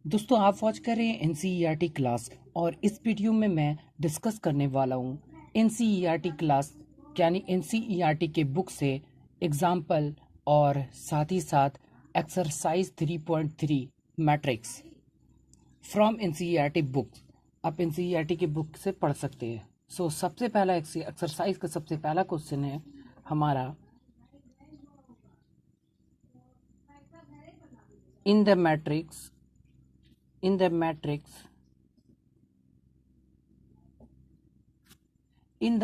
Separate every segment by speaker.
Speaker 1: दोस्तों आप वॉच कर रहे हैं एनसीईआरटी क्लास और इस वीडियो में मैं डिस्कस करने वाला हूँ एनसीईआरटी क्लास यानी एनसीईआरटी के बुक से एग्जाम्पल और साथ ही साथ exercise 3.3 matrix from NCERT book. आप एनसीईआरटी के बुक से पढ़ सकते हैं। सबसे पहला एक्सरसाइज का सबसे पहला क्वेश्चन है हमारा in the matrix in the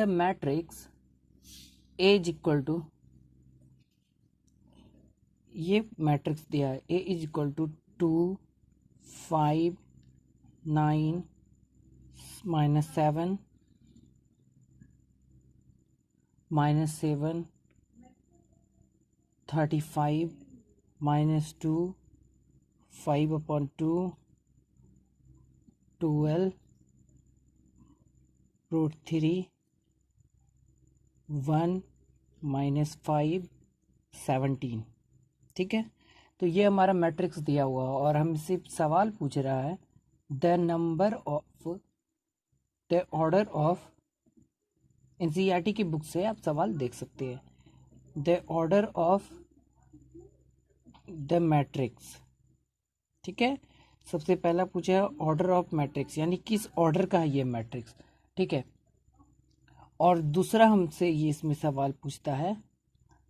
Speaker 1: matrix A is equal to, ये मैट्रिक्स दिया है A इज इक्वल टू 2 5 9 -7 -7 35 -2 5/2 12 √3 1 -5 17। ठीक है, तो ये हमारा मैट्रिक्स दिया हुआ और हमसे सवाल पूछ रहा है the number of the order of. NCERT की बुक से आप सवाल देख सकते हैं the order of the matrix. ठीक है, सबसे पहला पूछा है ऑर्डर ऑफ मैट्रिक्स यानी किस ऑर्डर का है ये मैट्रिक्स। ठीक है, और दूसरा हमसे ये इसमें सवाल पूछता है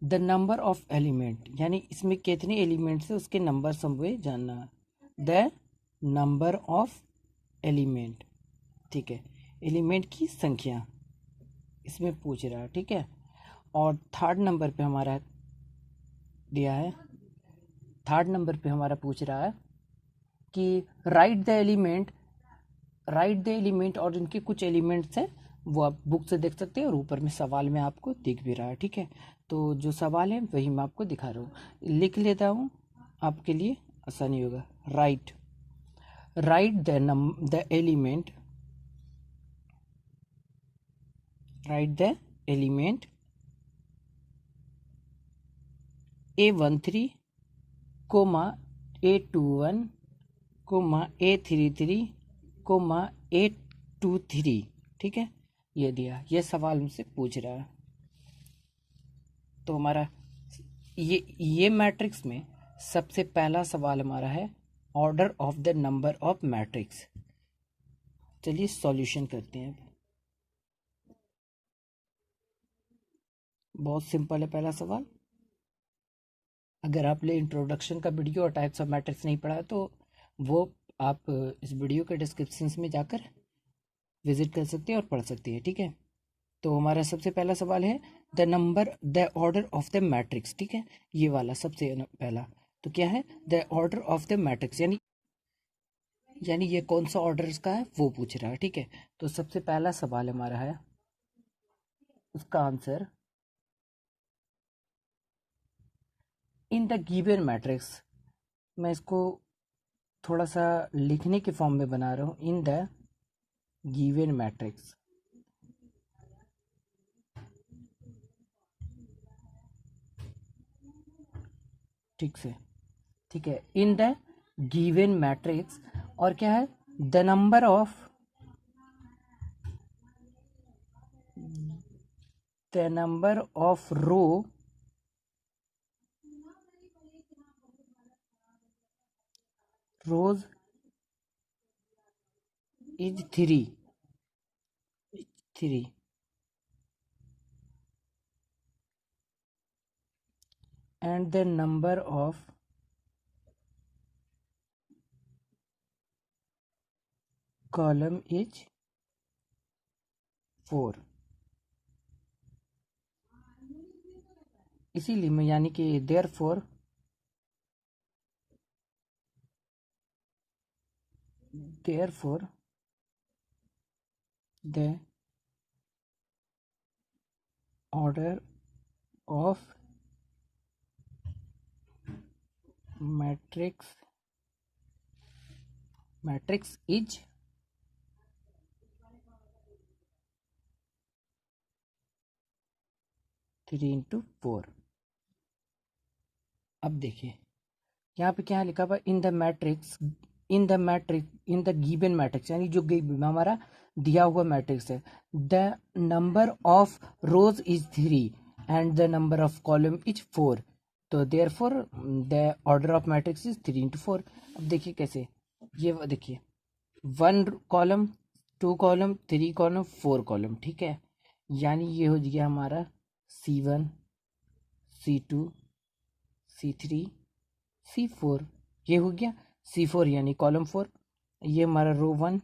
Speaker 1: द नंबर ऑफ एलिमेंट यानी इसमें कितने एलिमेंट्स है उसके नंबर हमें जानना है। द नंबर ऑफ एलिमेंट, ठीक है, एलिमेंट की संख्या इसमें पूछ रहा है। ठीक है, और थर्ड नंबर पे हमारा दिया है, थर्ड नंबर पे हमारा पूछ रहा है कि राइट द एलिमेंट और इनके कुछ एलिमेंट्स हैं वो आप बुक से देख सकते हैं और ऊपर में सवाल में आपको दिख भी रहा है। ठीक है, तो जो सवाल है वही मैं आपको दिखा रहा हूँ, लिख लेता हूँ आपके लिए आसानी होगा। Write the element A13 comma A21 comma A33 comma A23। ठीक है, ये दिया, ये सवाल हमसे पूछ रहा है। तो हमारा ये मैट्रिक्स में सबसे पहला सवाल हमारा है order of the number of matrix. चलिए सॉल्यूशन करते हैं। बहुत सिंपल है पहला सवाल। अगर आपने इंट्रोडक्शन का वीडियो और टाइप्स ऑफ मैट्रिक्स नहीं पढ़ा तो वो आप इस वीडियो के डिस्क्रिप्शन में जाकर विजिट कर सकते हैं और पढ़ सकते हैं। ठीक है, तो हमारा सबसे पहला सवाल है the order of the matrix. ठीक है, ये वाला सबसे पहला तो क्या है the order of the matrix यानी ये कौन सा ऑर्डर का है वो पूछ रहा है। ठीक है, तो सबसे पहला सवाल हमारा है उसका answer in the given matrix. मैं इसको थोड़ा सा लिखने के फॉर्म में बना रहा हूँ, इन द गिवन मैट्रिक्स। ठीक से, ठीक है, इन द गिवन मैट्रिक्स और क्या है the number of rose is 3 and the number of column is 4। इसीलिए मैं यानी कि therefore the order of matrix is 3 into 4। अब देखिए यहाँ पे क्या लिखा हुआ in the matrix in the matrix, in the given matrix, यानी जो हमारा दिया हुआ मैट्रिक्स है, the number of rose is 3 and the number of column is 4, तो therefore the order of matrix is 3 into 4। अब देखिए कैसे, ये देखिए 1 कॉलम, 2 कॉलम, 3 कॉलम, 4 कॉलम, ठीक है। यानी ये हो गया हमारा C1, C2, C3, C4, ये हो गया C4 यानी कॉलम 4। ये हमारा रो 1,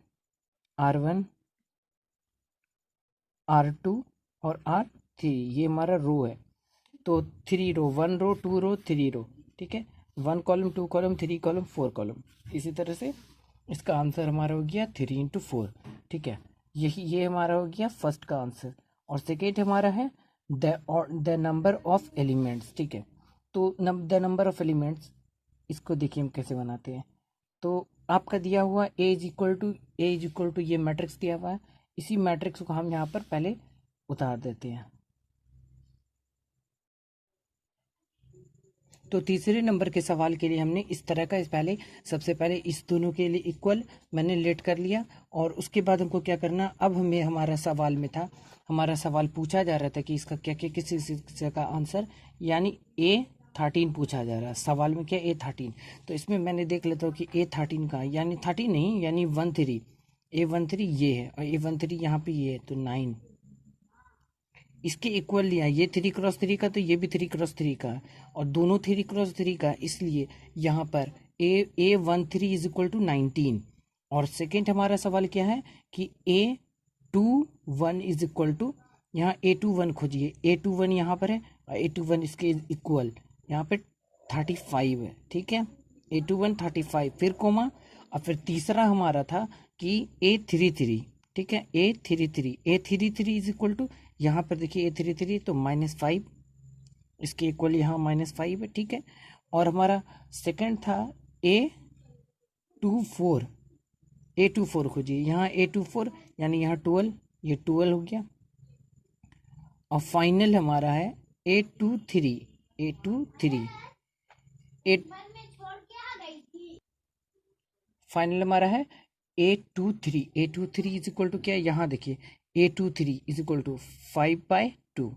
Speaker 1: R1, R2 और R3, ये हमारा रो है। तो 3 रो, 1 रो, 2 रो, 3 रो, ठीक है। 1 कॉलम, 2 कॉलम, 3 कॉलम, 4 कॉलम। इसी तरह से इसका आंसर हमारा हो गया 3 into 4, ठीक है। ये हमारा हो गया फर्स्ट का आंसर। और सेकेंड हमारा है द नंबर ऑफ एलिमेंट्स, ठीक है। तो द नंबर ऑफ एलिमेंट्स, इसको देखिए हम कैसे बनाते हैं। तो आपका दिया हुआ ए इज इक्वल टू ये मैट्रिक्स दिया हुआ है, इसी मैट्रिक्स को हम यहाँ पर पहले उतार देते हैं। तो तीसरे नंबर के सवाल के लिए हमने इस तरह का सबसे पहले इस दोनों के लिए इक्वल मैंने लेट कर लिया, और उसके बाद हमको क्या करना, अब हमें हमारा सवाल पूछा जा रहा था कि इसका क्या क्या किस का आंसर, यानी A13 पूछा जा रहा है सवाल में, क्या A13। तो इसमें मैंने देख लेता हूँ कि A13 का, यानी 13 नहीं, यानी 13, A13 ये है, और A13 यहाँ पे ये है, तो 9 इसके इक्वल लिया। ये 3 × 3 का, तो ये भी 3 × 3 का, और दोनों 3 × 3 का, इसलिए यहाँ पर A13 इज इक्वल टू 19। और सेकेंड हमारा सवाल क्या है कि A21 इज इक्वल टू, यहाँ A21 खोजिए, A21 यहाँ पर है, और A21 इसके इक्वल यहाँ पे 35 है, ठीक है। A21 35, फिर कोमा, और फिर तीसरा हमारा था कि A33, ठीक है, A33 इज इक्वल टू, यहाँ पर देखिए A33 तो -5, इसके इक्वल यहाँ -5 है, ठीक है। और हमारा सेकंड था A24 खोजिए, यहाँ A24 यानी यहाँ 12, ये 12 हो गया। और फाइनल हमारा है A23 फाइनल हमारा है A23 इज इक्वल टू क्या है, यहाँ देखिए A23 इज इक्वल टू 5/2।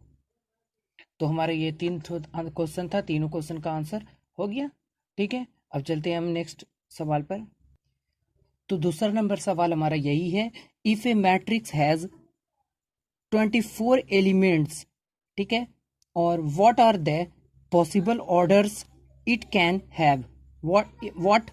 Speaker 1: तो हमारा ये 3 क्वेश्चन था, तीनों क्वेश्चन का आंसर हो गया, ठीक है। अब चलते हैं हम नेक्स्ट सवाल पर। तो दूसरा नंबर सवाल हमारा यही है, if a matrix has 24 elements, ठीक है, और what are the possible orders it can have, what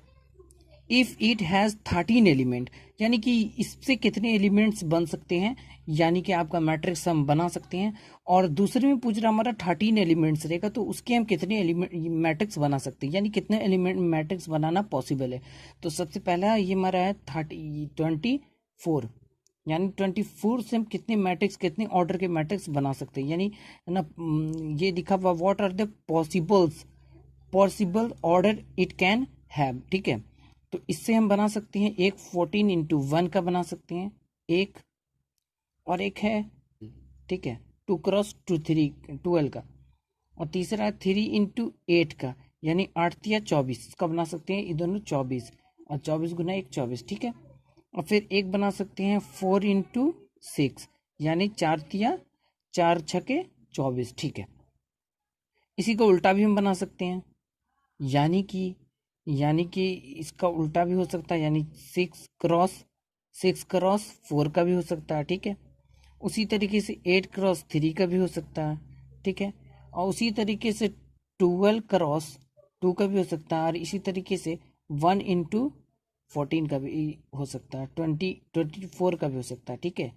Speaker 1: if it has 13 element, यानी कि इससे कितने एलिमेंट्स बन सकते हैं, यानी कि आपका मैट्रिक्स हम बना सकते हैं। और दूसरे में पूछ रहा हमारा 13 एलिमेंट्स रहेगा, तो उसके हम कितने एलिमेंट मैट्रिक्स बना सकते हैं, यानी कितने एलिमेंट मैट्रिक्स बनाना पॉसिबल है। तो सबसे पहला ये हमारा है 24, यानी 24 से हम कितने मैट्रिक्स, कितने ऑर्डर के मैट्रिक्स बना सकते हैं, यानी ना ये लिखा हुआ what are the possible order it can have, ठीक है। तो इससे हम बना सकते हैं, एक 14 into 1 का बना सकते हैं, एक और एक है, ठीक है, 2 × 3 12 का, और तीसरा है 3 into 8 का, यानी 8×3 = 24, इसका बना सकते हैं ये दोनों 24, और 24 × 1 24, ठीक है। और फिर एक बना सकते हैं 4×6, यानी 4×4 = 24, ठीक है। इसी को उल्टा भी हम बना सकते हैं, यानी कि इसका उल्टा भी हो सकता है, यानी 6×4 का भी हो सकता है, ठीक है। उसी तरीके से 8×3 का भी हो सकता है, ठीक है। और उसी तरीके से 12×2 का भी हो सकता है, और इसी तरीके से 1×14 का भी हो सकता है, 24 का भी हो सकता है, ठीक है,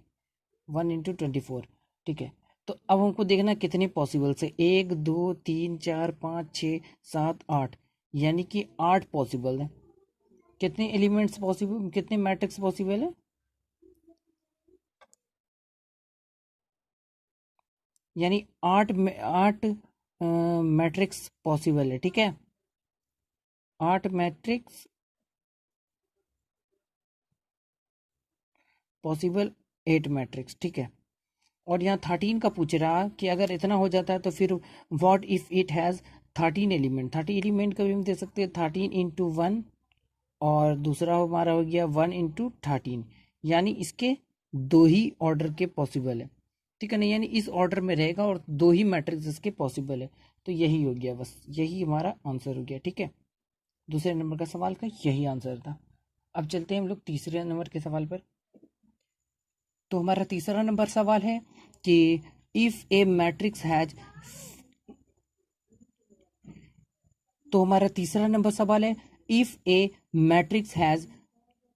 Speaker 1: 1×24, ठीक है। तो अब हमको देखना कितने पॉसिबल से, 1 2 3 4 5 6 7 8, यानी कि 8 पॉसिबल है। कितने एलिमेंट्स पॉसिबल, कितने मैट्रिक्स पॉसिबल है, यानी 8 मैट्रिक्स पॉसिबल है, ठीक है। 8 मैट्रिक्स पॉसिबल, 8 मैट्रिक्स, ठीक है। और यहाँ 13 का पूछ रहा कि अगर इतना हो जाता है तो फिर what if it has 13 element, 30 element का भी हम दे सकते हैं, 13 into 1 और दूसरा हमारा हो गया 1 × 13, यानी इसके दो ही ऑर्डर के पॉसिबल है, ठीक है ना, यानी इस ऑर्डर में रहेगा और दो ही मैट्रिक्स इसके पॉसिबल है। तो यही हो गया, बस यही हमारा आंसर हो गया, ठीक है। दूसरे नंबर का सवाल का यही आंसर था। अब चलते हैं हम लोग तीसरे नंबर के सवाल पर। तो हमारा तीसरा नंबर सवाल है कि इफ ए मैट्रिक्स हैज, तो हमारा तीसरा नंबर सवाल है if a matrix has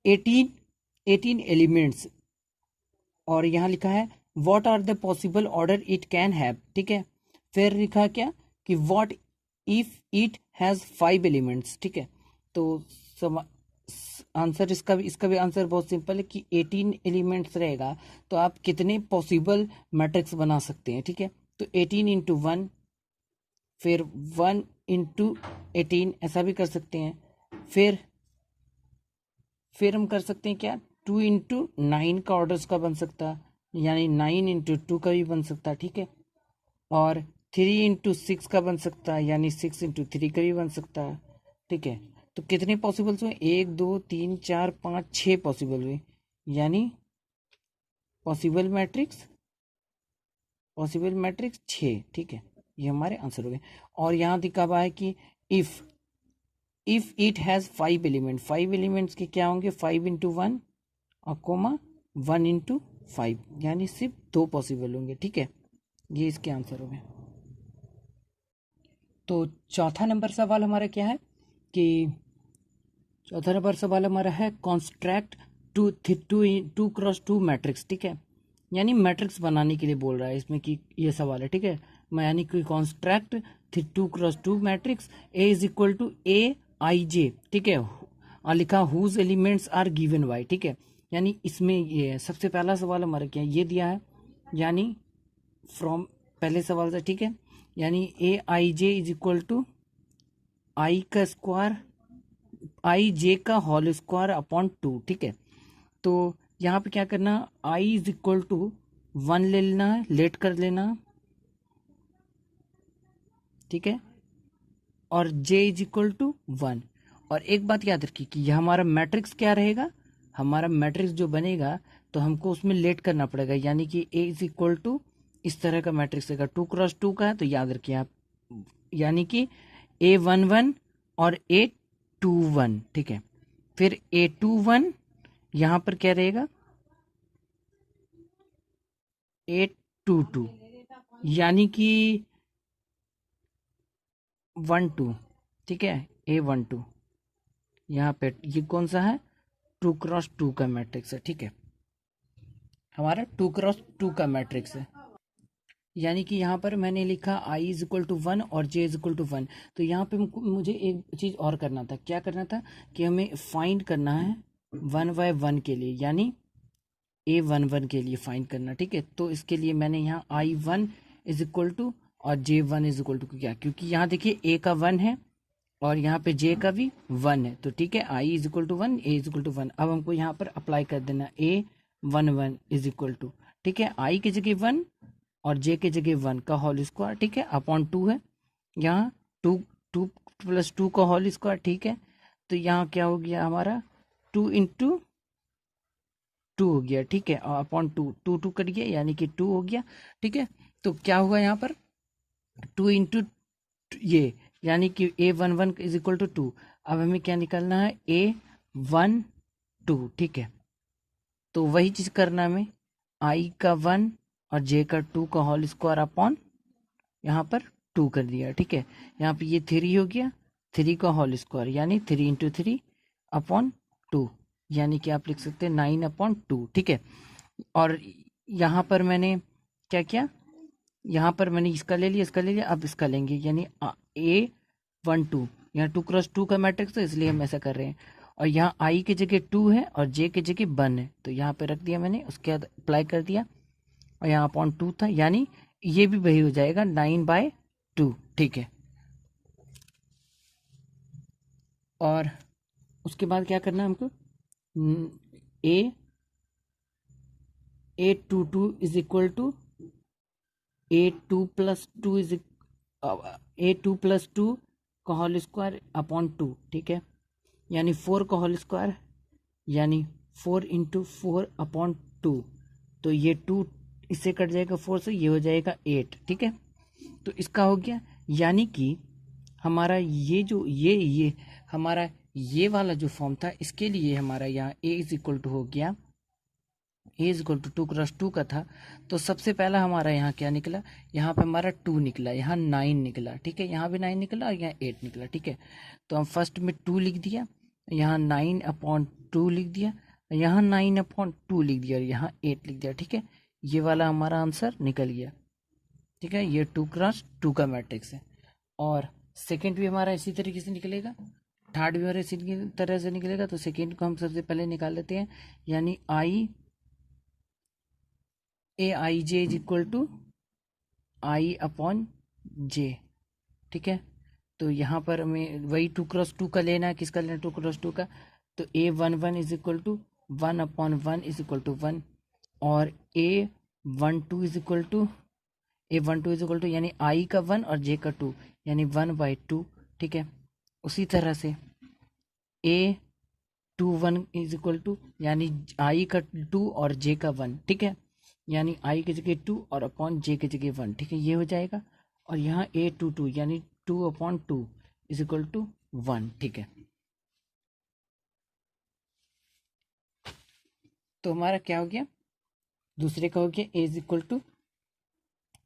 Speaker 1: 18 elements, और यहाँ लिखा है what are the possible order it can have, ठीक है। फिर लिखा क्या कि what if it has 5 elements, ठीक है। तो आंसर इसका भी आंसर बहुत सिंपल है कि 18 एलिमेंट्स रहेगा तो आप कितने पॉसिबल मैट्रिक्स बना सकते हैं, ठीक है। तो 18 × 1, फिर 1 × 18, ऐसा भी कर सकते हैं। फिर हम कर सकते हैं क्या, 2 × 9 का ऑर्डर का बन सकता है, यानी 9 × 2 का भी बन सकता है, ठीक है। और 3 × 6 का बन सकता है, यानी 6 × 3 का भी बन सकता है, ठीक है। तो कितने पॉसिबल्स हुए, 1 2 3 4 5 6 पॉसिबल हुए, यानी पॉसिबल मैट्रिक्स 6, ठीक है। ये हमारे आंसर हो गए। और यहाँ दिखा हुआ है कि if it has 5 element, 5 elements के क्या होंगे, 5 × 1 और कोमा 1 × 5, यानी सिर्फ 2 पॉसिबल होंगे, ठीक है। ये इसके आंसर हो गए। तो चौथा नंबर सवाल हमारा क्या है कि चौथा नंबर सवाल हमारा है कॉन्स्ट्रैक्ट 2 × 2 मैट्रिक्स, ठीक है। यानी मैट्रिक्स बनाने के लिए बोल रहा है इसमें कि ये सवाल है, ठीक है। यानी कि construct 2 × 2 matrix A is equal to a i j, ठीक है, और लिखा whose elements are given by, ठीक है। यानी इसमें ये सबसे पहला सवाल हमारा क्या है, ये दिया है, यानी फ्रॉम पहले सवाल से, ठीक है। यानी ए i J is equal to आई का स्क्वायर, आई जे का होल स्क्वायर अपॉन 2, ठीक है। तो यहाँ पे क्या करना, आई इज इक्वल टू 1 ले लेना है, लेट कर लेना, ठीक है, और j इज इक्वल टू 1। और एक बात याद रखिए कि यह हमारा मैट्रिक्स क्या रहेगा, हमारा मैट्रिक्स जो बनेगा तो हमको उसमें लेट करना पड़ेगा, यानी कि a इज इक्वल टू इस तरह का मैट्रिक्स रहेगा, 2 × 2 का है, तो याद रखिए आप, यानी कि A11 और A21, ठीक है। फिर A21 यहाँ पर क्या रहेगा, A22, यानी कि 12, ठीक है, A12 यहाँ पे, ये कौन सा है, 2 × 2 का मैट्रिक्स है, ठीक है, हमारा 2 × 2 का मैट्रिक्स है। यानी कि यहाँ पर मैंने लिखा i इज इक्वल टू 1 और j इज इक्वल टू 1। तो यहाँ पे मुझे एक चीज़ और करना था, क्या करना था कि हमें फाइंड करना है 1/1 के लिए, यानी A11 के लिए फाइंड करना, ठीक है। तो इसके लिए मैंने यहाँ I1 इज इक्वल टू और J1 इज इक्वल टू क्या, क्योंकि यहाँ देखिए A का 1 है और यहाँ पे J का भी 1 है, तो ठीक है, I is equal to 1, A is equal to 1। अब हमको यहाँ पर अप्लाई कर देना A11 इज इक्वल टू, ठीक है, I की जगह 1 और J की जगह 1 का होल स्क्वायर, ठीक है, अपॉन 2 है, यहाँ 2 + 2 का होल स्क्वायर, ठीक है। तो यहाँ क्या हो गया हमारा, 2 × 2 हो गया, ठीक है, और अपॉन 2, 2 कट गया, यानी कि 2 हो गया, ठीक है। तो क्या होगा यहाँ पर 2 × ये, यानी कि A11 इज इक्वल टू 2। अब हमें क्या निकालना है, A12, ठीक है। तो वही चीज़ करना हमें, I का 1 और J का 2 का होल स्क्वायर अपॉन यहाँ पर 2 कर दिया, ठीक है। यहाँ पे ये 3 हो गया, 3 का होल स्क्वायर, यानी 3 × 3 अपॉन 2, यानी कि आप लिख सकते हैं 9/2, ठीक है। और यहाँ पर मैंने क्या किया, यहाँ पर मैंने इसका ले लिया, अब इसका लेंगे, यानी A12, यहाँ 2 × 2 का मैट्रिक्स है, इसलिए हम ऐसा कर रहे हैं। और यहाँ I की जगह 2 है और J की जगह 1 है, तो यहाँ पे रख दिया मैंने, उसके बाद अप्लाई कर दिया, और यहाँ अपॉन 2 था, यानी ये भी वही हो जाएगा 9/2, ठीक है। और उसके बाद क्या करना है हमको, A22 is equal to A2 + 2 is A2 + 2 का होल स्क्वायर अपॉन 2, ठीक है। यानी 4 का होल स्क्वायर यानी 4 इंटू 4/2, तो ये 2 इससे कट जाएगा 4 से, ये हो जाएगा 8। ठीक है, तो इसका हो गया, यानी कि हमारा ये जो ये हमारा ये वाला जो फॉर्म था, इसके लिए हमारा यहाँ ए इज इक्वल टू हो गया, ए इज इक्वल टू 2 क्रॉस 2 का था। तो सबसे पहला हमारा यहाँ क्या निकला, यहाँ पे हमारा 2 निकला, यहाँ 9 निकला। ठीक है, यहाँ भी 9 निकला और यहाँ 8 निकला। ठीक है, तो हम फर्स्ट में 2 लिख दिया, यहाँ 9/2 लिख दिया, यहाँ 9/2 लिख दिया और यहाँ 8 लिख दिया। ठीक है, ये वाला हमारा आंसर निकल गया। ठीक है, ये 2 क्रॉस 2 का मैट्रिक्स है। और सेकेंड भी हमारा इसी तरीके से निकलेगा, थर्ड भी हमारा इसी तरह से निकलेगा। तो सेकेंड को हम सबसे पहले निकाल लेते हैं, यानी Aij is equal to I/J। ठीक है, तो यहाँ पर हमें वही 2 क्रॉस 2 का लेना है। किसका लेना है? 2 क्रॉस 2 का। तो A11 is equal to 1/1 is equal to 1, और A12 इज इक्वल टू यानी I का 1 और J का 2, यानी 1/2। ठीक है, उसी तरह से A21 इज इक्वल टू यानी I का 2 और J का 1। ठीक है, यानी I की जगह 2 और अपॉन J की जगह 1। ठीक है, ये हो जाएगा। और यहाँ A22 यानी 2/2 इज इक्वल टू 1। ठीक है, तो हमारा क्या हो गया, दूसरे का हो गया A is equal to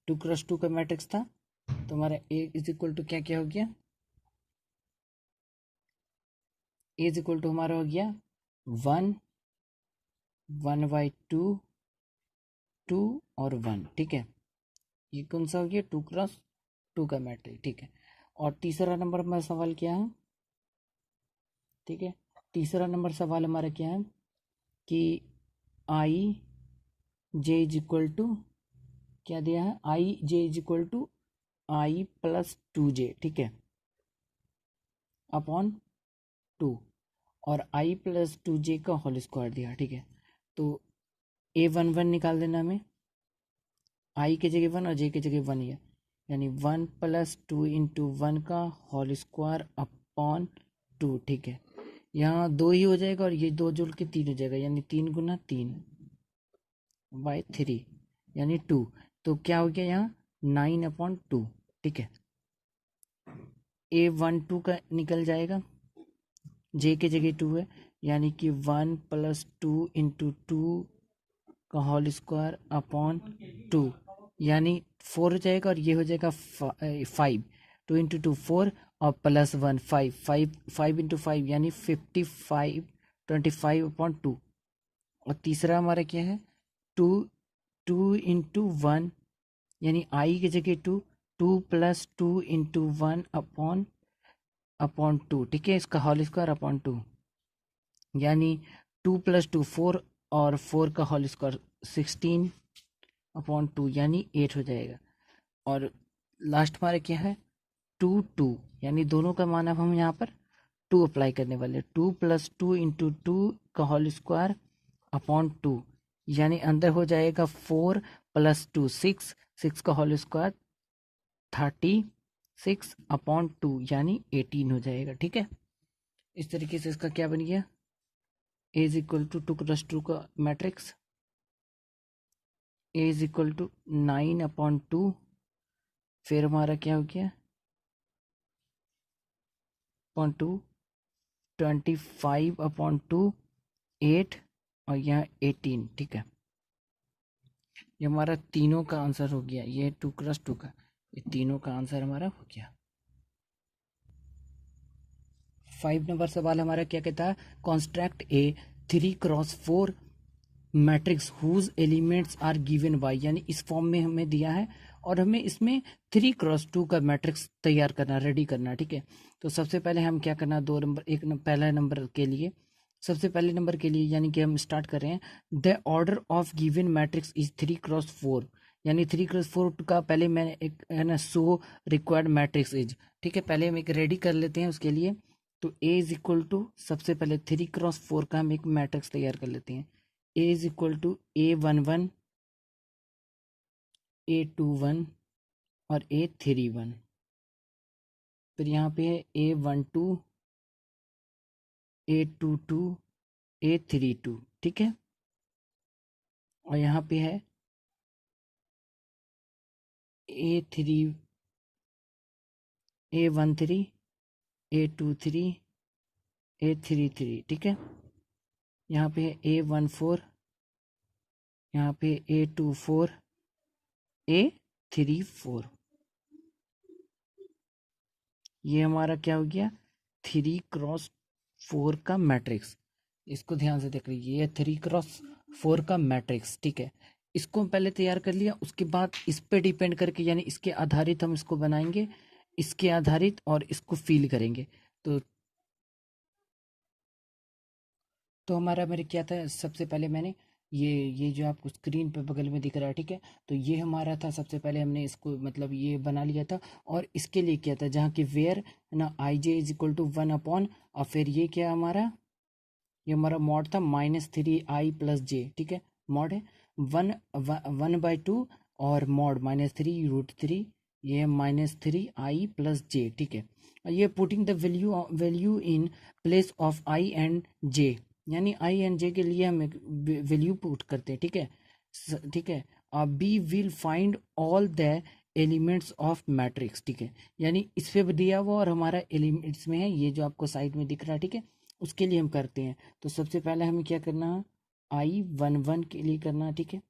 Speaker 1: 2 cross 2 का मैट्रिक्स था, तो हमारा A इज इक्वल टू क्या क्या हो गया, A इज इक्वल टू हमारा हो गया 1, 1/2, 2 और 1। ठीक है, ये कौन सा हो गया, 2 क्रॉस 2 का मैट्रिक्स। ठीक है, और तीसरा नंबर हमारा सवाल क्या है, ठीक है, तीसरा नंबर सवाल हमारा क्या है कि I J is equal to क्या दिया है, I J is equal to I+2J। ठीक है, अपॉन 2, और I+2J का होल स्क्वायर दिया। ठीक है, तो A11 निकाल देना हमें, I की जगह 1 और J की जगह 1 है, यानी 1+2 इंटू 1 का होल स्क्वायर अपॉन 2। ठीक है, यहाँ 2 ही हो जाएगा और ये 2 जुड़ के 3 हो जाएगा, यानी 3×3/3 यानी 2। तो क्या हो गया यहाँ 9/2। ठीक है, A12 का निकल जाएगा, J की जगह 2 है, यानी कि 1+2 इंटू 2 का होल स्क्वायर अपॉन 2, यानी 4 हो जाएगा और ये हो जाएगा 5। 2 × 2 4 और +1 5, 5 × 5 यानी 55, 25/2। और तीसरा हमारा क्या है, 2 × 1 यानी I की जगह 2, 2+2 इंटू 1 अपॉन 2। ठीक है, इसका होल स्क्वायर अपॉन 2, यानी 2+2 4 और 4 का होल स्क्वायर 16/2 यानी 8 हो जाएगा। और लास्ट हमारा क्या है 2 यानी दोनों का मान अब हम यहाँ पर 2 अप्लाई करने वाले, 2+2 इंटू 2 का होल स्क्वायर अपॉन 2, यानी अंदर हो जाएगा 4+2 6, 6 का होल स्क्वायर 36/2 यानी 18 हो जाएगा। ठीक है, इस तरीके से इसका क्या बन गया, A is equal to 2 cross 2 का matrix, A is equal to 9/2, फिर हमारा क्या हो गया अपॉन 2, 25/2, 8 और यहाँ 18। ठीक है, ये हमारा तीनों का आंसर हो गया, ये 2 क्रॉस 2 का, ये तीनों का आंसर हमारा हो गया। 5 नंबर सवाल हमारा क्या कहता है, construct a 3 cross 4 matrix whose elements are given by, यानी इस फॉर्म में हमें दिया है और हमें इसमें 3 क्रॉस 2 का मैट्रिक्स तैयार करना, रेडी करना। ठीक है, तो सबसे पहले हम क्या करना, 2 नंबर पहला नंबर के लिए, सबसे पहले नंबर के लिए यानी कि हम स्टार्ट कर रहे हैं, the order of given matrix is 3 cross 4, यानी 3 क्रॉस 4 का पहले मैं एक है ना सो रिक्वायर्ड मैट्रिक्स इज। ठीक है, पहले हम एक रेडी कर लेते हैं उसके लिए। तो ए इज इक्वल टू सबसे पहले 3 क्रॉस 4 का हम एक मैट्रिक्स तैयार कर लेते हैं, A is equal to A11, A21 और A31। फिर यहाँ पे है A12, A22 A32, ठीक है। और यहाँ पे है A3 A13 A23 A33, ठीक है। यहाँ पे है A14, यहाँ पे A24 A34। ये हमारा क्या हो गया, 3x4 का मैट्रिक्स। इसको ध्यान से देख लीजिए, ये 3x4 का मैट्रिक्स, ठीक है। इसको हम पहले तैयार कर लिया, उसके बाद इस पे डिपेंड करके यानी इसके आधारित हम इसको बनाएंगे, इसके आधारित और इसको फिल करेंगे। तो हमारा मेरे क्या था, सबसे पहले मैंने ये जो आपको स्क्रीन पे बगल में दिख रहा है, ठीक है। तो ये हमारा था, सबसे पहले हमने इसको मतलब ये बना लिया था। और इसके लिए क्या था, जहाँ की वेयर ना आई जे इज इक्वल टू 1 अपॉन, और फिर ये क्या हमारा, ये हमारा मॉड था -3i+j, ठीक है। मॉड है 1/2 और मॉड -3√3, ये -3i+j, ठीक है। और ये putting the value in place of i and j, यानी i एंड j के लिए हम एक वैल्यू पुट करते हैं, ठीक है। ठीक है। We will find all the elements of matrix, ठीक है। यानी इस पे दिया हुआ और हमारा एलिमेंट्स में है, ये जो आपको साइड में दिख रहा है, ठीक है। उसके लिए हम करते हैं। तो सबसे पहले हमें क्या करना है, I11 के लिए करना है, ठीक है।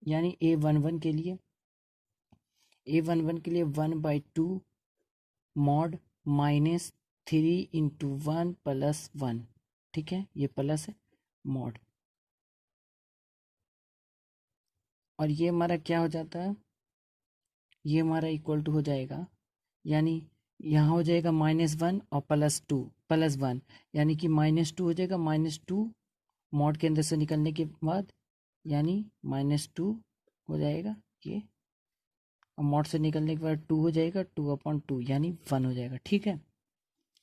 Speaker 1: यानी A11 के लिए 1/2 मॉड -3 × 1 + 1, ठीक है। ये प्लस है मॉड, और ये हमारा क्या हो जाता है, ये हमारा इक्वल टू हो जाएगा, यानी यहाँ हो जाएगा -1 और +2 +1, यानी कि -2 हो जाएगा, -2 मॉड के अंदर से निकलने के बाद, यानी -2 हो जाएगा ये, और मॉड से निकलने के बाद 2 हो जाएगा, 2/2 यानी 1 हो जाएगा, ठीक है।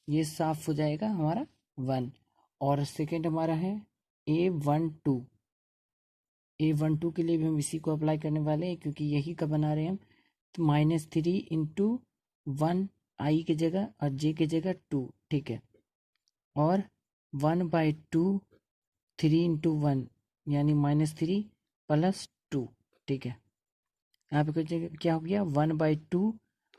Speaker 1: ये साफ हो जाएगा हमारा 1। और सेकेंड हमारा है A12। A12 के लिए भी हम इसी को अप्लाई करने वाले हैं, क्योंकि यही का बना रहे हैं हम। तो -3 × 1, आई की जगह और जे की जगह 2, ठीक है। और 1/2 3 × 1, यानी -3 + 2, ठीक है। यहाँ पे कुछ क्या हो गया, 1/2,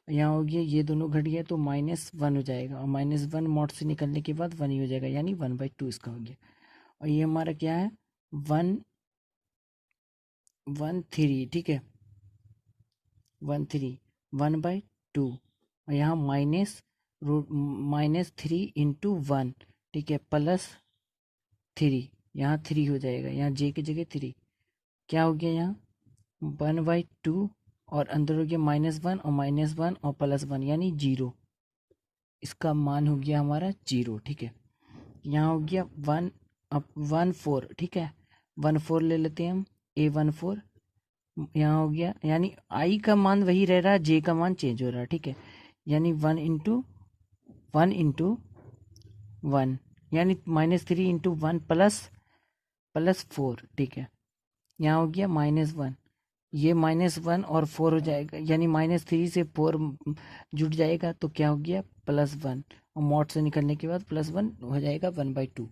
Speaker 1: यहाँ हो गया, ये दोनों घट गया तो -1 हो जाएगा, और -1 मॉड से निकलने के बाद 1 ही हो जाएगा, यानी 1/2 इसका हो गया। और ये हमारा क्या है, 1 1 3, ठीक है। 1 3 1/2, और यहाँ -3 × 1, ठीक है, +3, यहाँ 3 हो जाएगा, यहाँ जे की जगह 3, क्या हो गया यहाँ 1/2, और अंदर हो गया -1 और -1 और +1, यानी 0। इसका मान हो गया हमारा 0, ठीक है। यहाँ हो गया 1 4, ठीक है। 1 4 ले लेते हैं हम, A14 यहाँ हो गया, यानी आई का मान वही रह रहा है, जे का मान चेंज हो रहा है, ठीक है। यानी 1 × 1 यानी -3 × 1 +4, ठीक है। यहाँ हो गया -1, ये -1 और 4 हो जाएगा, यानी -3 से 4 जुट जाएगा, तो क्या हो गया +1, और मॉड से निकलने के बाद +1 हो जाएगा 1/2,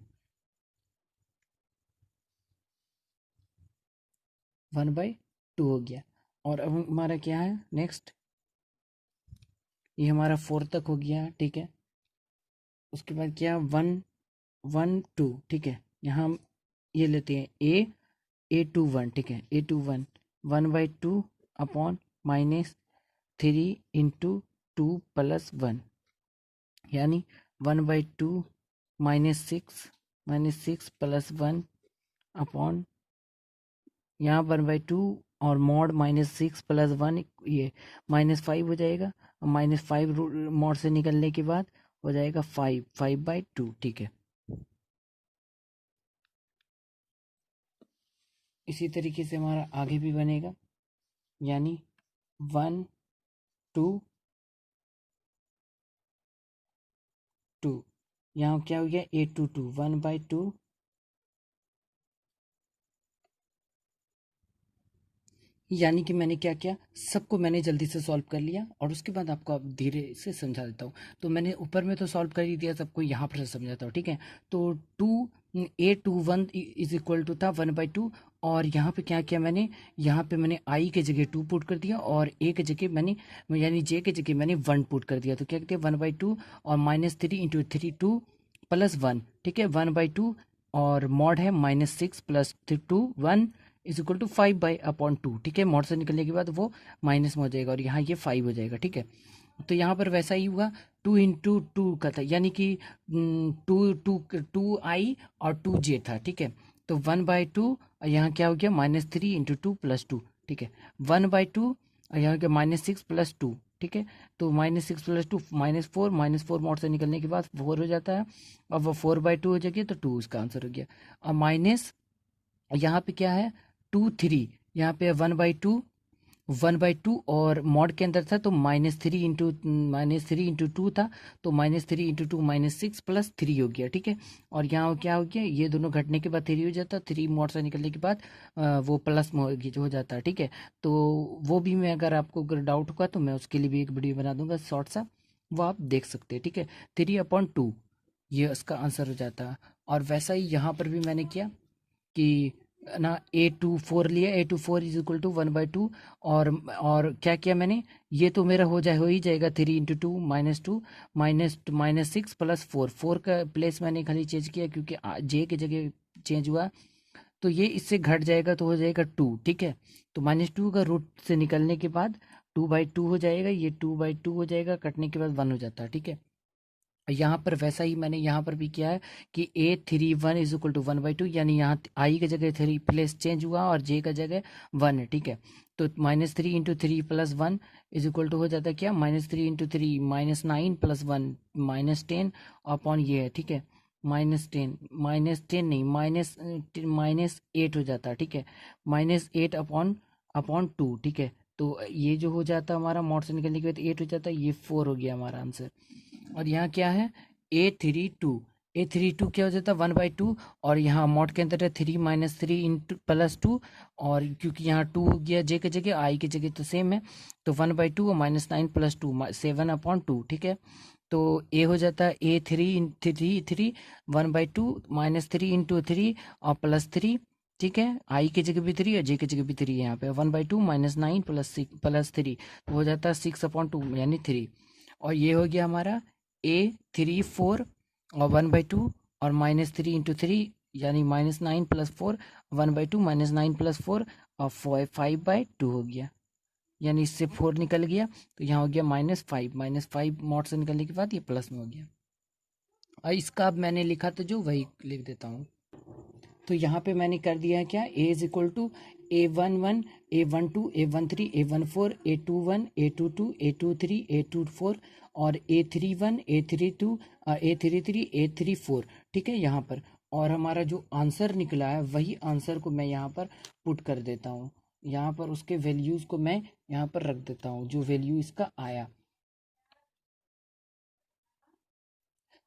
Speaker 1: 1/2 हो गया। और अब हमारा क्या है नेक्स्ट, ये हमारा 4 तक हो गया, ठीक है। उसके बाद क्या 1 1 2, ठीक है। यहाँ हम ये लेते हैं A21, ठीक है। A21 1/2 अपॉन -3 × 2 + 1, यानी 1/2 -6 +1 अपॉन, यहाँ 1/2 और मॉड -6 + 1, ये -5 हो जाएगा, और -5 मॉड से निकलने के बाद हो जाएगा 5/2, ठीक है। इसी तरीके से हमारा आगे भी बनेगा, यानी 1 2 2, यहाँ क्या हो गया A22 1/2, यानी कि मैंने क्या किया, सबको मैंने जल्दी से सॉल्व कर लिया और उसके बाद आपको अब धीरे से समझा देता हूँ। तो मैंने ऊपर में तो सॉल्व कर ही दिया सबको, यहाँ पर समझाता हूँ, ठीक है। तो 2a21 इज इक्वल टू था 1/2, और यहाँ पे क्या किया मैंने, यहाँ पे मैंने आई के जगह 2 पुट कर दिया और ए के जगह मैंने, यानी जे के जगह मैंने 1 पुट कर दिया। तो क्या कहते हैं 1/2 और -3 इंटू 3 2 प्लस 1, ठीक है, 1/2 और मॉड है -6 प्लस 2 1 इज इक्वल टू 5/2, ठीक है। मॉड से निकलने के बाद वो माइनस में हो जाएगा और यहाँ ये 5 हो जाएगा, ठीक है। तो यहाँ पर वैसा ही हुआ, 2 × 2 का था, यानी कि 2 और 2j था, ठीक है। तो 1/2 यहाँ क्या हो गया, -3 इंटू 2 प्लस 2, ठीक है। 1/2 यहाँ हो गया -6 प्लस 2, ठीक है। तो -6 प्लस 2 -4, -4 मॉड से निकलने के बाद 4 हो जाता है। अब वो 4/2 हो जाएगी तो 2 इसका आंसर हो गया। अब माइनस यहाँ पे क्या है, 2 3, यहाँ पे 1/2 और मॉड के अंदर था तो -3 इंटू 2 था, तो -3 इंटू 2 -6 प्लस 3 हो गया, ठीक है। और यहाँ क्या हो गया, ये दोनों घटने के बाद 3 हो जाता, 3 मॉड से निकलने के बाद वो प्लस में हो जाता है, ठीक है। तो वो भी मैं, अगर आपको अगर डाउट होगा तो मैं उसके लिए भी एक वीडियो बना दूंगा शॉर्ट सा, वो आप देख सकते हैं, ठीक है। 3/2 ये उसका आंसर हो जाता है। और वैसा ही यहाँ पर भी मैंने किया कि ना A24 लिया, A24 इज इक्वल टू 1/2, और क्या किया मैंने, ये तो मेरा हो ही जाएगा, 3 × 2 -2 -6 प्लस 4 का प्लेस मैंने खाली चेंज किया क्योंकि जे की जगह चेंज हुआ, तो ये इससे घट जाएगा तो हो जाएगा 2, ठीक है। तो -2 का रूट से निकलने के बाद 2/2 हो जाएगा, ये 2/2 हो जाएगा, कटने के बाद 1 हो जाता है, ठीक है। यहाँ पर वैसा ही मैंने यहाँ पर भी किया है कि A31 इज इक्वल टू 1/2, यानी यहाँ आई की जगह 3 प्लेस चेंज हुआ और जे का जगह 1 है, ठीक है। तो -3 into 3 plus 1 is equal to हो जाता है क्या, -3 इंटू 3 -9 प्लस 1 -10 अपॉन ये है, ठीक है। -10 नहीं, -8 हो जाता है, ठीक है। -8 अपॉन 2, ठीक है। तो ये जो हो जाता है हमारा, मॉड से निकलने के बाद 8 हो जाता है, ये 4 हो गया हमारा आंसर। और यहाँ क्या है, A32 क्या हो जाता है 1/2, और यहाँ मॉड के अंदर है 3 - 3 इंटू प्लस 2, और क्योंकि यहाँ 2 हो गया जे के जगह, आई की जगह तो सेम है, तो 1/2 और -9 प्लस 2 7/2, ठीक है। तो ए हो जाता है A3 1/2 -3 × 3 और +3, ठीक है। आई की जगह भी 3 और जे की जगह भी 3 है, यहाँ पे 1/2 -9 +3 तो हो जाता है 6/2 यानी 3। और ये हो गया हमारा A34 और 1/2 और -3 × 3 यानी -9 + 4, 1/2 -9 + 4 और 5/2 हो गया, यानी इससे 4 निकल गया, तो यहाँ हो गया -5 मॉड से निकलने के बाद ये प्लस में हो गया। और इसका अब मैंने लिखा था जो, वही लिख देता हूँ। तो यहाँ पे मैंने कर दिया है क्या, A is equal to A11 A12 A13 A14 A21 A22 A23 A24 और A31 A32 A33 A34, ठीक है यहाँ पर। और हमारा जो आंसर निकला है वही आंसर को मैं यहाँ पर पुट कर देता हूँ, यहाँ पर उसके वैल्यूज को मैं यहाँ पर रख देता हूँ, जो वैल्यू इसका आया।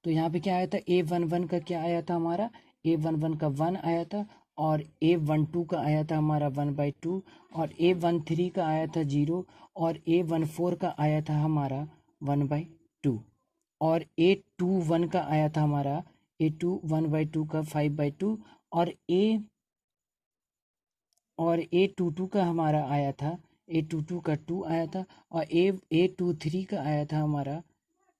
Speaker 1: तो यहाँ पे क्या आया था, A11 का क्या आया था हमारा, A11 का 1 आया था, और A12 का आया था हमारा 1/2, और A13 का आया था 0, और A14 का आया था हमारा 1/2, और A21 का आया था हमारा A2 1/2 का 5/2, और A22 का हमारा आया था, A22 का 2 आया था, और A23 का आया था हमारा,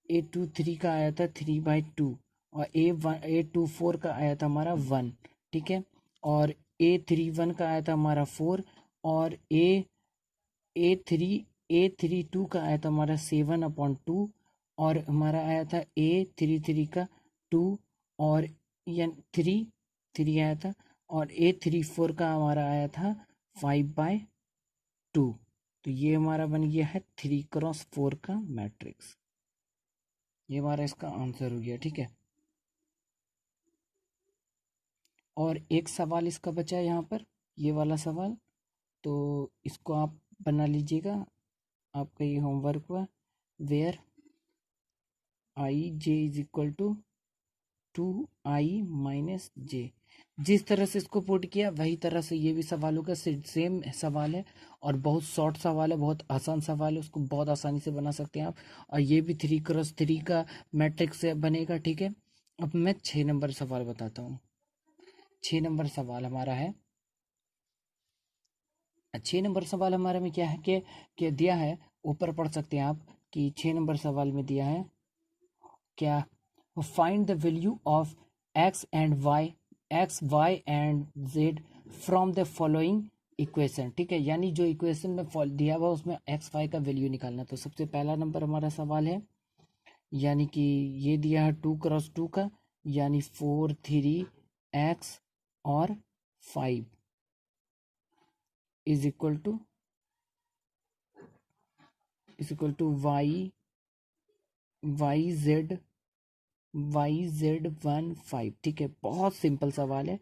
Speaker 1: A23 का आया था 3/2, और A24 का आया था हमारा 1, ठीक है। और A31 का आया था हमारा 4, और A32 का आया था हमारा 7/2, और हमारा आया था A33 का 2, और 3 आया था, और A34 का हमारा आया था 5/2। तो ये हमारा बन गया है 3x4 का मैट्रिक्स, ये हमारा इसका आंसर हो गया, ठीक है। और एक सवाल इसका बचा है यहाँ पर, ये वाला सवाल, तो इसको आप बना लीजिएगा, आपका ये होमवर्क हुआ, where I j is equal to 2i - j। जिस तरह से इसको पुट किया वही तरह से ये भी सवालों का सेम सवाल है, और बहुत शॉर्ट सवाल है, बहुत आसान सवाल है, उसको बहुत आसानी से बना सकते हैं आप। और ये भी 3x3 का मैट्रिक्स से बनेगा, ठीक है। अब मैं 6 नंबर सवाल बताता हूँ। 6 नंबर सवाल हमारा है, 6 नंबर सवाल हमारे में क्या है कि दिया है, ऊपर पढ़ सकते हैं आप कि 6 नंबर सवाल में दिया है क्या, find the value of x and y, x y and z from the following equation, ठीक है। यानी जो इक्वेशन में दिया हुआ उसमें एक्स वाई का वैल्यू निकालना। तो सबसे पहला नंबर हमारा सवाल है, यानी कि ये दिया है 2x2 का, यानी 4 3x और 5 is equal to y z 1 5, ठीक है। बहुत सिंपल सवाल है।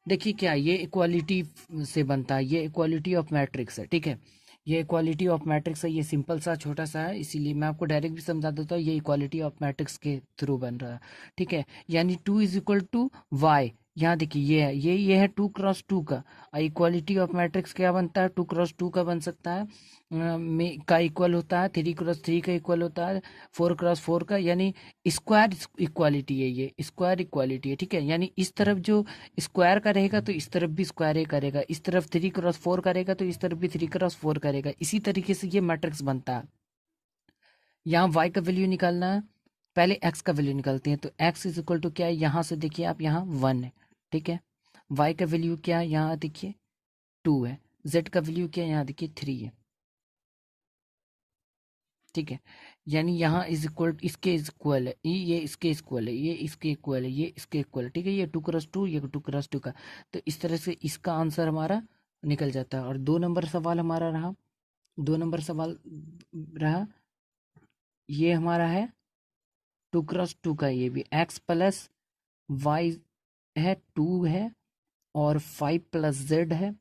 Speaker 1: देखिए क्या ये इक्वालिटी से बनता है, ये इक्वालिटी ऑफ मैट्रिक्स है, ठीक है। ये इक्वालिटी ऑफ मैट्रिक्स है, ये सिंपल सा छोटा सा है, इसीलिए मैं आपको डायरेक्ट भी समझा देता हूँ, ये इक्वालिटी ऑफ मैट्रिक्स के थ्रू बन रहा है, ठीक है। यानी 2 = y, यहाँ देखिए ये है, ये है 2x2 का, और इक्वालिटी ऑफ मैट्रिक्स क्या बनता है, 2x2 का बन सकता है, में का इक्वल होता है, 3x3 का इक्वल होता है, 4x4 का, यानी स्क्वायर इक्वालिटी है, ये स्क्वायर इक्वालिटी है, ठीक है। यानी इस तरफ जो स्क्वायर का रहेगा तो इस तरफ भी स्क्वायर ही करेगा, इस तरफ 3x4 करेगा तो इस तरफ भी 3x4 करेगा, इसी तरीके से ये मैट्रिक्स बनता है। यहाँ y का वैल्यू निकालना है, पहले x का वैल्यू निकालते हैं। तो x इज इक्वल टू क्या है, यहाँ से देखिए आप, यहाँ 1 है, ठीक है। y का वैल्यू क्या है, यहाँ देखिए 2 है। z का वैल्यू क्या है, यहाँ देखिए 3 है, ठीक है। यानी यहाँ इज इक्वल, इसके इक्वल है, ये इसके इक्वल है, ये इसके इक्वल है, ये इसके इक्वल है, ठीक है। ये 2x2, ये 2x2 का, तो इस तरह से इसका आंसर हमारा निकल जाता है। और 2 नंबर सवाल हमारा रहा, 2 नंबर सवाल रहा, ये हमारा है 2x2 का, ये भी x प्लस वाई है, 2 है, और 5 प्लस जेड है,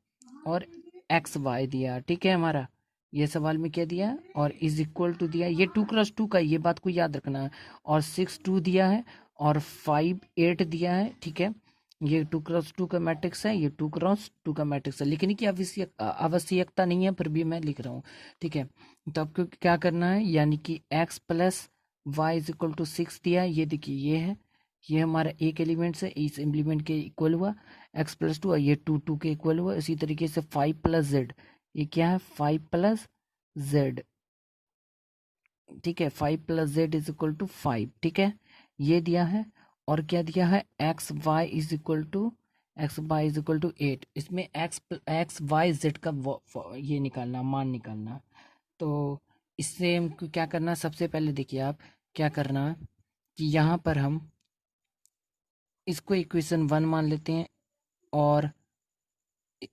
Speaker 1: और एक्स वाई दिया, ठीक है। हमारा ये सवाल में क्या दिया, और इज इक्वल टू दिया, ये 2x2 का, ये बात को याद रखना है, और 6 2 दिया है, और 5 8 दिया है, ठीक है। ये 2x2 का मैट्रिक्स है, ये 2x2 का मैट्रिक्स है, लिखने की आवश्यकता नहीं है, फिर भी मैं लिख रहा हूँ, ठीक है। तो आपको क्या करना है, यानी कि x plus y is equal to 6 दिया है, ये देखिए ये है, ये हमारा एक एलिमेंट है, इस एलिमेंट के इक्वल हुआ, x+2, ये 2 के इक्वल हुआ। इसी तरीके से 5 प्लस जेड, ये क्या है, 5 प्लस जेड, ठीक है। 5 plus z is equal to 5, ठीक है, ये दिया है। और क्या दिया है, x y is equal to 8, इसमें एक्स वाई जेड का ये निकालना, मान निकालना। तो इससे हमको क्या करना है, सबसे पहले देखिए आप क्या करना है कि यहाँ पर हम इसको इक्वेशन 1 मान लेते हैं, और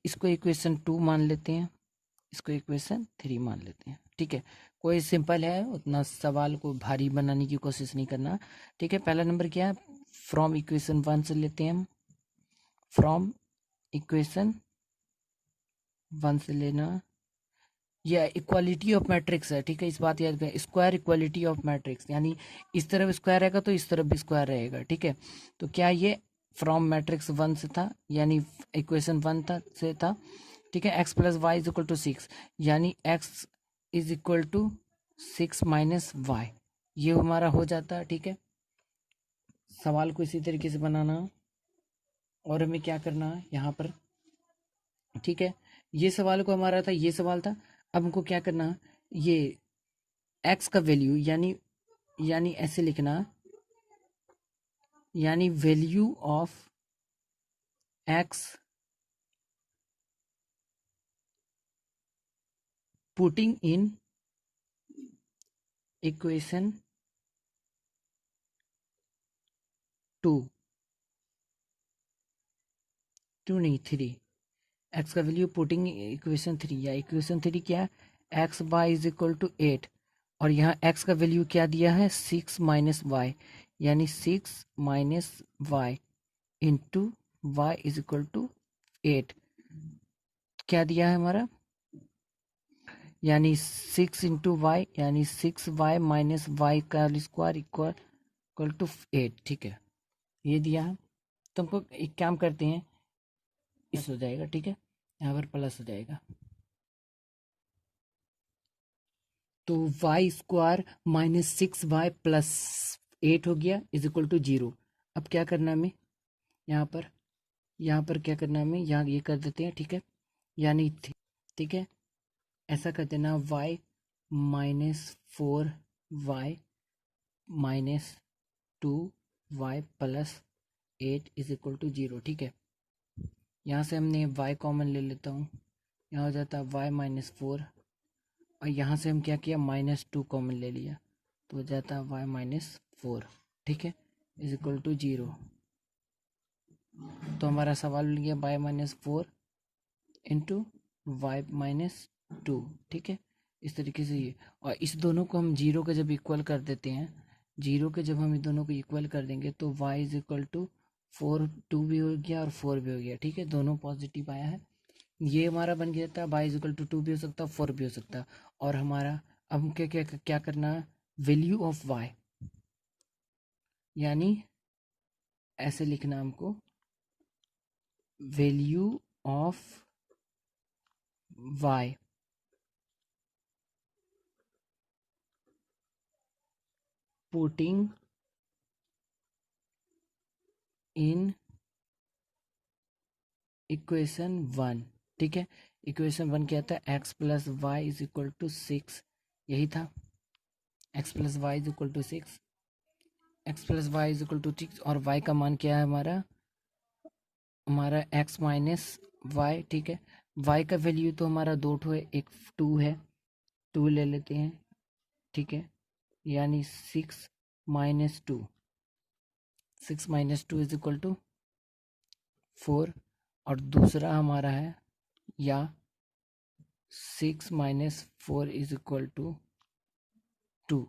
Speaker 1: इसको इक्वेशन 2 मान लेते हैं, इसको इक्वेशन 3 मान लेते हैं, ठीक है। कोई सिंपल है, उतना सवाल को भारी बनाने की कोशिश नहीं करना, ठीक है। पहला नंबर क्या है, फ्रॉम इक्वेशन 1 से लेते हैं हम, फ्रॉम इक्वेशन 1 से लेना, यह इक्वालिटी ऑफ मैट्रिक्स है, ठीक है। इस बात याद करें, स्क्वायर इक्वालिटी ऑफ मैट्रिक्स, यानी इस तरफ स्क्वायर रहेगा तो इस तरफ भी स्क्वायर रहेगा, ठीक है। तो क्या ये फ्रॉम मैट्रिक्स 1 से था, यानी इक्वेशन 1 था से था, ठीक है। x plus y is equal to 6, यानी x is equal to 6 minus y, ये हमारा हो जाता है, ठीक है। सवाल को इसी तरीके से बनाना, और हमें क्या करना है यहाँ पर, ठीक है। ये सवाल को हमारा था, ये सवाल था। अब हमको क्या करना है, ये x का वैल्यू, यानी ऐसे लिखना, यानी value of x putting in equation 2 नहीं 3, एक्स का वैल्यू पुटिंग इक्वेशन 3, या इक्वेशन 3 क्या है, x y is equal to 8, और यहाँ एक्स का वैल्यू क्या दिया है, 6 माइनस वाई, यानी 6 minus y into y is equal to 8, क्या दिया है हमारा, यानी 6 इंटू वाई, यानी 6y माइनस वाई का स्क्वायर इक्वल टू 8, ठीक है, ये दिया है। तो हमको एक काम करते हैं, इस हो जाएगा, ठीक है, यहाँ पर प्लस हो जाएगा। तो Y square minus 6y plus 8 हो गया इज इक्वल टू 0। अब क्या करना है हमें, यहाँ पर क्या करना है हमें, यहाँ ये कर देते हैं, ठीक है, यानी ठीक है, ऐसा कर देना y minus 4y minus 2y plus 8 is equal to 0, ठीक है। यहाँ से हमने y कॉमन ले लेता हूँ, यहाँ हो जाता है y माइनस 4, और यहाँ से हम क्या किया, माइनस 2 कॉमन ले लिया, तो हो जाता है y माइनस 4, ठीक है, इज इक्वल टू 0। तो हमारा सवाल मिल गया y minus 4 into y minus 2, ठीक है, इस तरीके से ये। और इस दोनों को हम जीरो के जब इक्वल कर देते हैं, जीरो के जब हम इन दोनों को इक्वल कर देंगे तो y इज इक्वल टू 4, 2 भी हो गया और 4 भी हो गया, ठीक है, दोनों पॉजिटिव आया है। ये हमारा बन गया था y इज इक्वल टू 2 भी हो सकता है, 4 भी हो सकता है। और हमारा अब क्या क्या क्या करना है, वैल्यू ऑफ y, यानी ऐसे लिखना हमको, value of y putting in equation 1, ठीक है। इक्वेशन 1 क्या था, x plus y is equal to 6, यही था, x plus y is equal to 6, x plus y is equal to 6, और y का मान क्या है हमारा, हमारा x माइनस वाई, ठीक है। y का वैल्यू तो हमारा दो ठो है, एक 2 है, 2 ले लेते हैं, ठीक है, यानी 6 minus 2, 6 minus 2 is equal to 4, और दूसरा हमारा है, या 6 माइनस 4 इज इक्वल टू 2।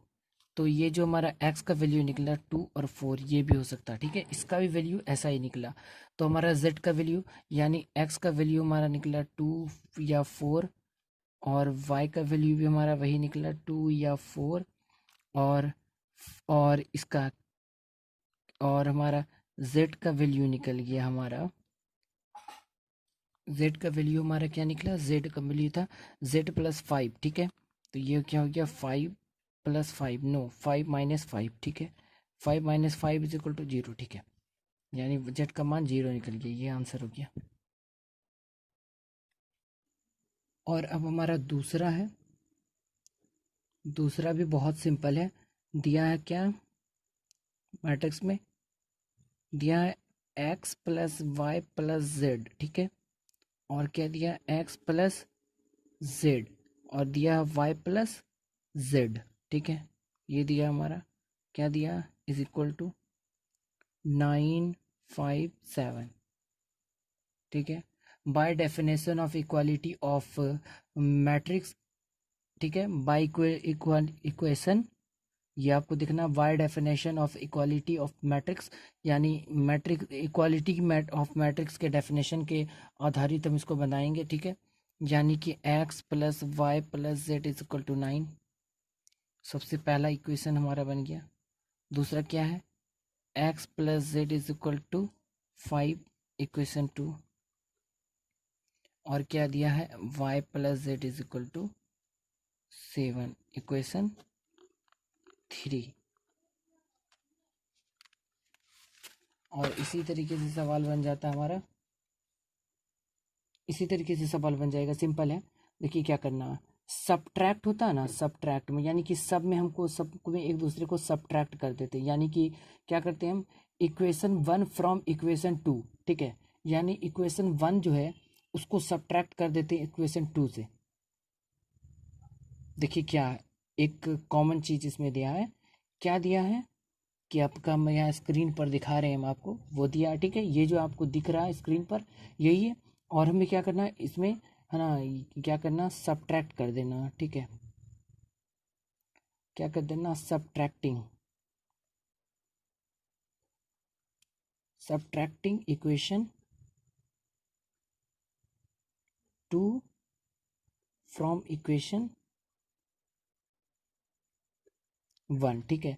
Speaker 1: तो ये जो हमारा x का वैल्यू निकला 2 और 4, ये भी हो सकता है, ठीक है, इसका भी वैल्यू ऐसा ही निकला। तो हमारा z का वैल्यू, यानी x का वैल्यू हमारा निकला 2 या 4, और y का वैल्यू भी हमारा वही निकला 2 या 4, और इसका, और हमारा z का वैल्यू निकल गया हमारा, z का वैल्यू हमारा क्या निकला, z का वैल्यू था z प्लस 5, ठीक है। तो ये क्या हो गया, 5 प्लस 5, नो 5 माइनस 5, ठीक है, 5 माइनस 5 इज इक्वल टू 0, ठीक है, यानी z का मान 0 निकल गया, ये आंसर हो गया। और अब हमारा दूसरा है, दूसरा भी बहुत सिंपल है। दिया है क्या, मैट्रिक्स में दिया है x plus y plus z, ठीक है, और क्या दिया, x प्लस जेड, और दिया y प्लस जेड, ठीक है, ये दिया हमारा, क्या दिया, इज इक्वल टू 957, ठीक है, by definition of equality of matrix, ठीक है, बाय इक्वेशन, ये आपको दिखना, by definition of equality of matrix, यानी मैट्रिक्स इक्वालिटी ऑफ मैट्रिक्स के डेफिनेशन के आधारित हम इसको बनाएंगे, ठीक है, यानी कि x plus y plus z is equal to 9, सबसे पहला इक्वेशन हमारा बन गया। दूसरा क्या है, x plus z is equal to 5, equation 2, और क्या दिया है, y plus z is equal to 7, equation 3। और इसी तरीके से सवाल बन जाता है हमारा, इसी तरीके से सवाल बन जाएगा, सिंपल है। देखिए क्या करना है, सब्ट्रैक्ट होता है ना, सब्ट्रैक्ट में यानी कि सब में हमको, सब में एक दूसरे को सब्ट्रैक्ट कर देते हैं, यानी कि क्या करते हैं हम, इक्वेशन 1 फ्रॉम इक्वेशन 2, ठीक है, यानी इक्वेशन 1 जो है उसको सब्ट्रैक्ट कर देते हैं इक्वेशन 2 से। देखिए क्या है, एक कॉमन चीज इसमें दिया है, क्या दिया है कि आपका, मैं यहाँ स्क्रीन पर दिखा रहे हैं हम आपको, वो दिया है, ठीक है, ये जो आपको दिख रहा है स्क्रीन पर यही है। और हमें क्या करना है इसमें, है ना, क्या करना, सब्ट्रैक्ट कर देना, ठीक है, क्या कर देना, सब्ट्रैक्टिंग इक्वेशन 2 फ्रॉम इक्वेशन 1, ठीक है।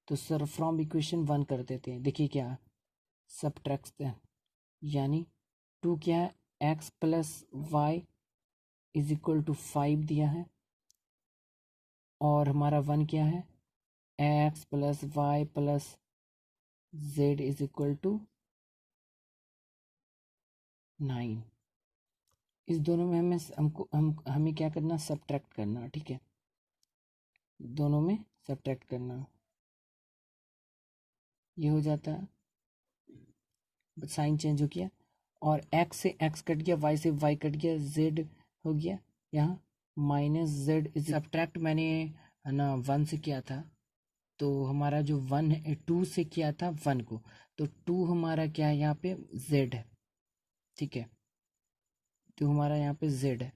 Speaker 1: तो सर फ्रॉम इक्वेशन 1 कर देते हैं, देखिए क्या सब्ट्रैक्ट, यानी 2 क्या है, x plus y is equal to 5 दिया है, और हमारा 1 क्या है, x plus y plus z is equal to 9। इस दोनों में हमें क्या करना, सब्ट्रैक्ट करना, ठीक है, दोनों में सब्ट्रैक्ट करना। ये हो जाता है, साइन चेंज हो गया, और x से x कट गया, y से y कट गया, z हो गया यहाँ माइनस जेड इज सब्ट्रैक्ट मैंने है ना 1 से किया था, तो हमारा जो 1 है 2 से किया था 1 को, तो 2 हमारा क्या है यहाँ पे z है, ठीक है, तो हमारा यहाँ पे z है,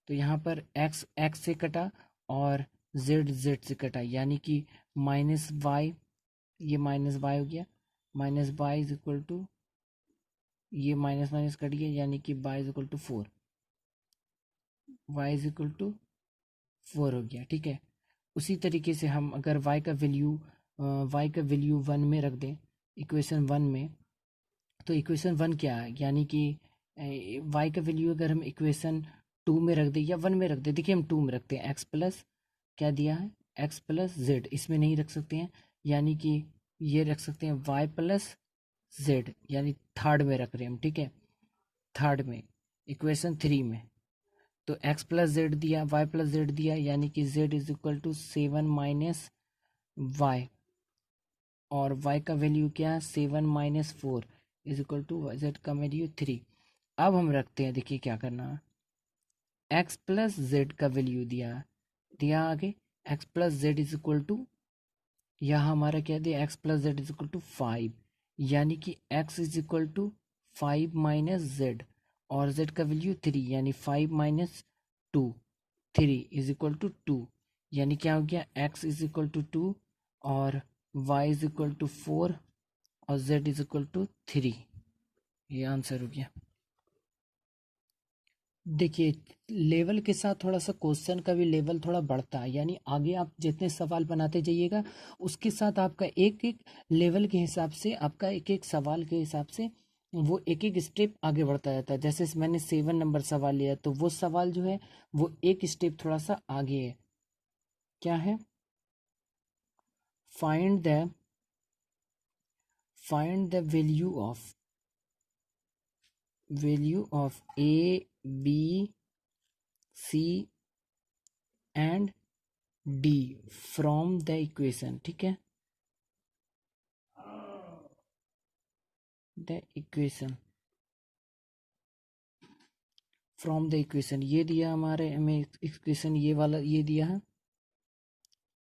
Speaker 1: तो यहाँ पर x x से कटा और z z से कटा, यानी कि माइनस वाई, ये माइनस वाई हो गया, minus y is equal to, ये माइनस माइनस कट गया, यानी कि y is equal to 4, y is equal to 4 हो गया, ठीक है। उसी तरीके से हम अगर y का वैल्यू 1 में रख दें, इक्वेशन 1 में, तो इक्वेशन 1 क्या है, यानी कि y का वैल्यू अगर हम इक्वेशन 2 में रख दें या 1 में रख दें, देखिए हम 2 में रखते हैं, x प्लस क्या दिया है, x प्लस जेड, इसमें नहीं रख सकते हैं, यानी कि ये रख सकते हैं y प्लस जेड, यानी थर्ड में रख रहे हैं हम, ठीक है, थर्ड में इक्वेशन 3 में, तो x प्लस जेड दिया, y प्लस जेड दिया, यानी कि z is equal to 7 minus y, और y का वैल्यू क्या है 7 minus 4 is equal to z का वैल्यू 3। अब हम रखते हैं, देखिए क्या करना है, x प्लस जेड का वैल्यू दिया आगे, x plus z is equal to, यहाँ हमारा क्या दिया, x plus z is equal to 5, यानी कि x is equal to 5 minus z, और z का वैल्यू 3, यानी 5 माइनस 2, 3 इज इक्वल टू 2, यानी क्या हो गया, x इज इक्वल टू 2 और y इज इक्वल टू 4 और z इज इक्वल टू 3। ये आंसर हो गया। देखिए लेवल के साथ थोड़ा सा क्वेश्चन का भी लेवल थोड़ा बढ़ता है, यानी आगे आप जितने सवाल बनाते जाइएगा उसके साथ आपका एक एक लेवल के हिसाब से, आपका एक एक सवाल के हिसाब से वो एक एक स्टेप आगे बढ़ता जाता है। जैसे मैंने 7 नंबर सवाल लिया, तो वो सवाल जो है वो एक स्टेप थोड़ा सा आगे है, क्या है, find the value of a b c and d from the equation, ठीक है, the equation from the equation, ये दिया हमारे हमें इक्वेशन, ये वाला ये दिया है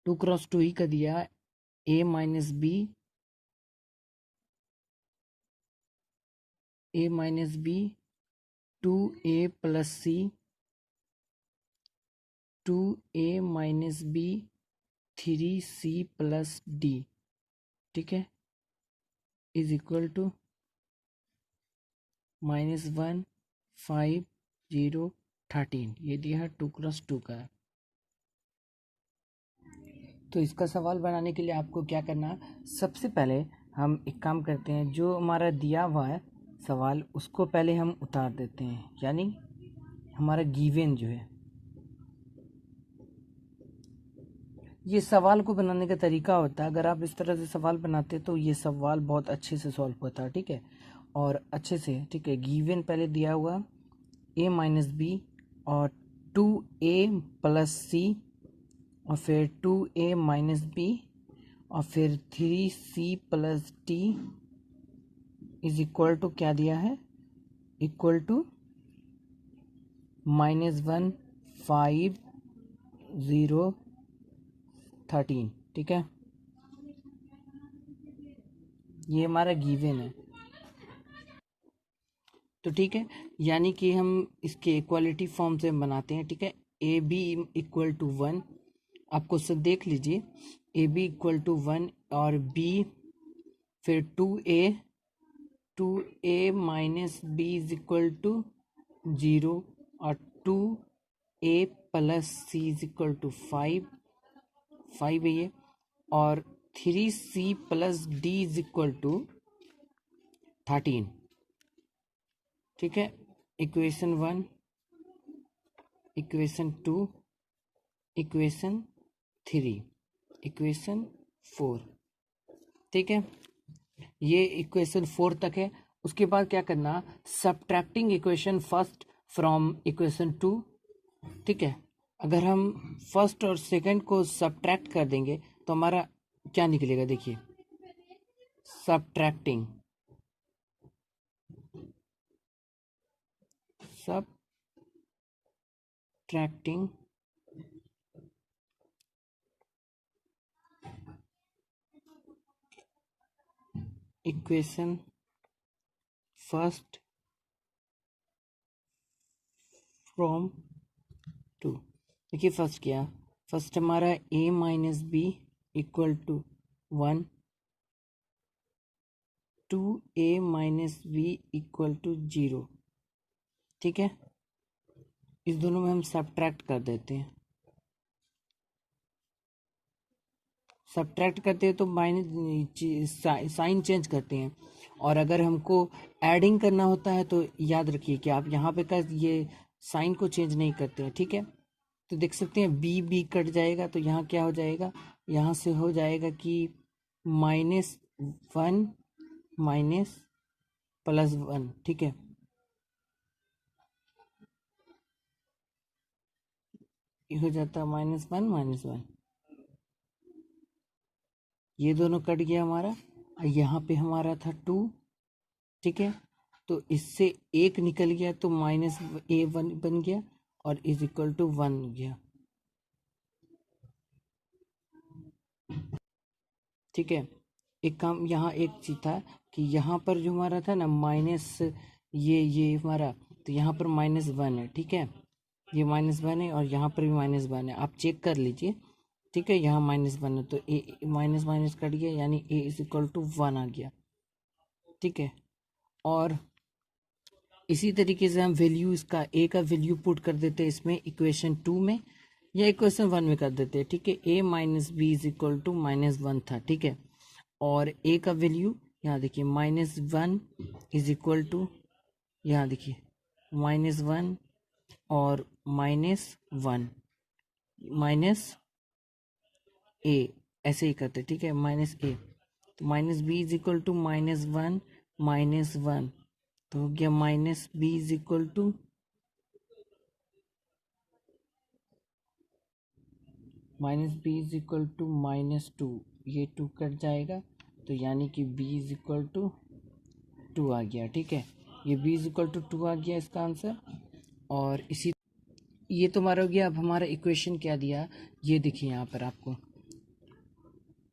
Speaker 1: 2x2 ही का दिया है, a minus b, a minus b 2a plus c, 2a minus b 3c plus d, ठीक है, इज इक्वल टू -1 5 0 13, ये दिया है 2x2 का। तो इसका सवाल बनाने के लिए आपको क्या करना है, सबसे पहले हम एक काम करते हैं, जो हमारा दिया हुआ है सवाल उसको पहले हम उतार देते हैं, यानी हमारा गिवन जो है, ये सवाल को बनाने का तरीका होता है, अगर आप इस तरह से सवाल बनाते तो ये सवाल बहुत अच्छे से सॉल्व होता है, ठीक है, और अच्छे से, ठीक है, गिवन पहले दिया हुआ a माइनस बी और 2a प्लस सी और फिर 2a माइनस बी और फिर 3c plus d is equal to क्या दिया है, इक्वल टू -1 5 0 13, ठीक है, ये हमारा गिवन है। तो ठीक है, यानी कि हम इसके इक्वालिटी फॉर्म से बनाते हैं, ठीक है, ए बी इक्वल टू 1, आप क्वेश्चन देख लीजिए, ए बी इक्वल टू 1 और बी फिर 2a minus b is equal to 0 और 2a plus c is equal to 5 है ये, और 3c plus d is equal to 13, ठीक है, इक्वेशन 1, इक्वेशन 2, इक्वेशन 3, इक्वेशन 4। ठीक है, ये इक्वेशन 4 तक है। उसके बाद क्या करना, subtracting equation first from equation 2। ठीक है, अगर हम फर्स्ट और सेकंड को सब्ट्रैक्ट कर देंगे तो हमारा क्या निकलेगा, देखिए, सब्ट्रैक्टिंग इक्वेशन फर्स्ट फ्रॉम 2। देखिए फर्स्ट क्या, फर्स्ट हमारा a minus b equal to 1, 2a minus b equal to 0। ठीक है, इस दोनों में हम सब्ट्रैक्ट कर देते हैं। सब्ट्रैक्ट करते हैं तो माइनस साइन चेंज करते हैं, और अगर हमको ऐडिंग करना होता है तो याद रखिए कि आप यहाँ पे का ये साइन को चेंज नहीं करते हैं। ठीक है, तो देख सकते हैं बी बी कट जाएगा, तो यहाँ क्या हो जाएगा, यहाँ से हो जाएगा कि -1 माइनस +1। ठीक है, ये हो जाता है -1 ये दोनों कट गया हमारा, और यहाँ पे हमारा था 2। ठीक है, तो इससे एक निकल गया तो -a1 बन गया और इज इक्वल टू 1 हो गया। ठीक है, एक काम यहाँ एक चीज था कि यहाँ पर जो हमारा था ना माइनस, ये हमारा, तो यहाँ पर -1 है। ठीक है, ये -1 है और यहाँ पर भी -1 है, आप चेक कर लीजिए। ठीक है, यहाँ -1 है तो ए माइनस माइनस कट गया, यानी a इज इक्वल टू 1 आ गया। ठीक है, और इसी तरीके से हम वैल्यू, इसका a का वैल्यू पुट कर देते हैं इसमें इक्वेशन 2 में या इक्वेशन 1 में कर देते हैं। ठीक है, a minus b is equal to -1 था। ठीक है, और a का वैल्यू यहाँ देखिए -1 इज इक्वल टू, यहाँ देखिए -1 और -1 माइनस a, ऐसे ही करते। ठीक है, -a, तो -b इज इक्वल टू -1 -1, तो हो गया -b is equal to -b is equal to -2, ये 2 कट जाएगा, तो यानी कि b इज इक्वल टू 2 आ गया। ठीक है, ये b इज इक्वल टू 2 आ गया इसका आंसर। और इसी, ये तो हमारा हो गया। अब हमारा इक्वेशन क्या दिया, ये देखिए यहाँ पर आपको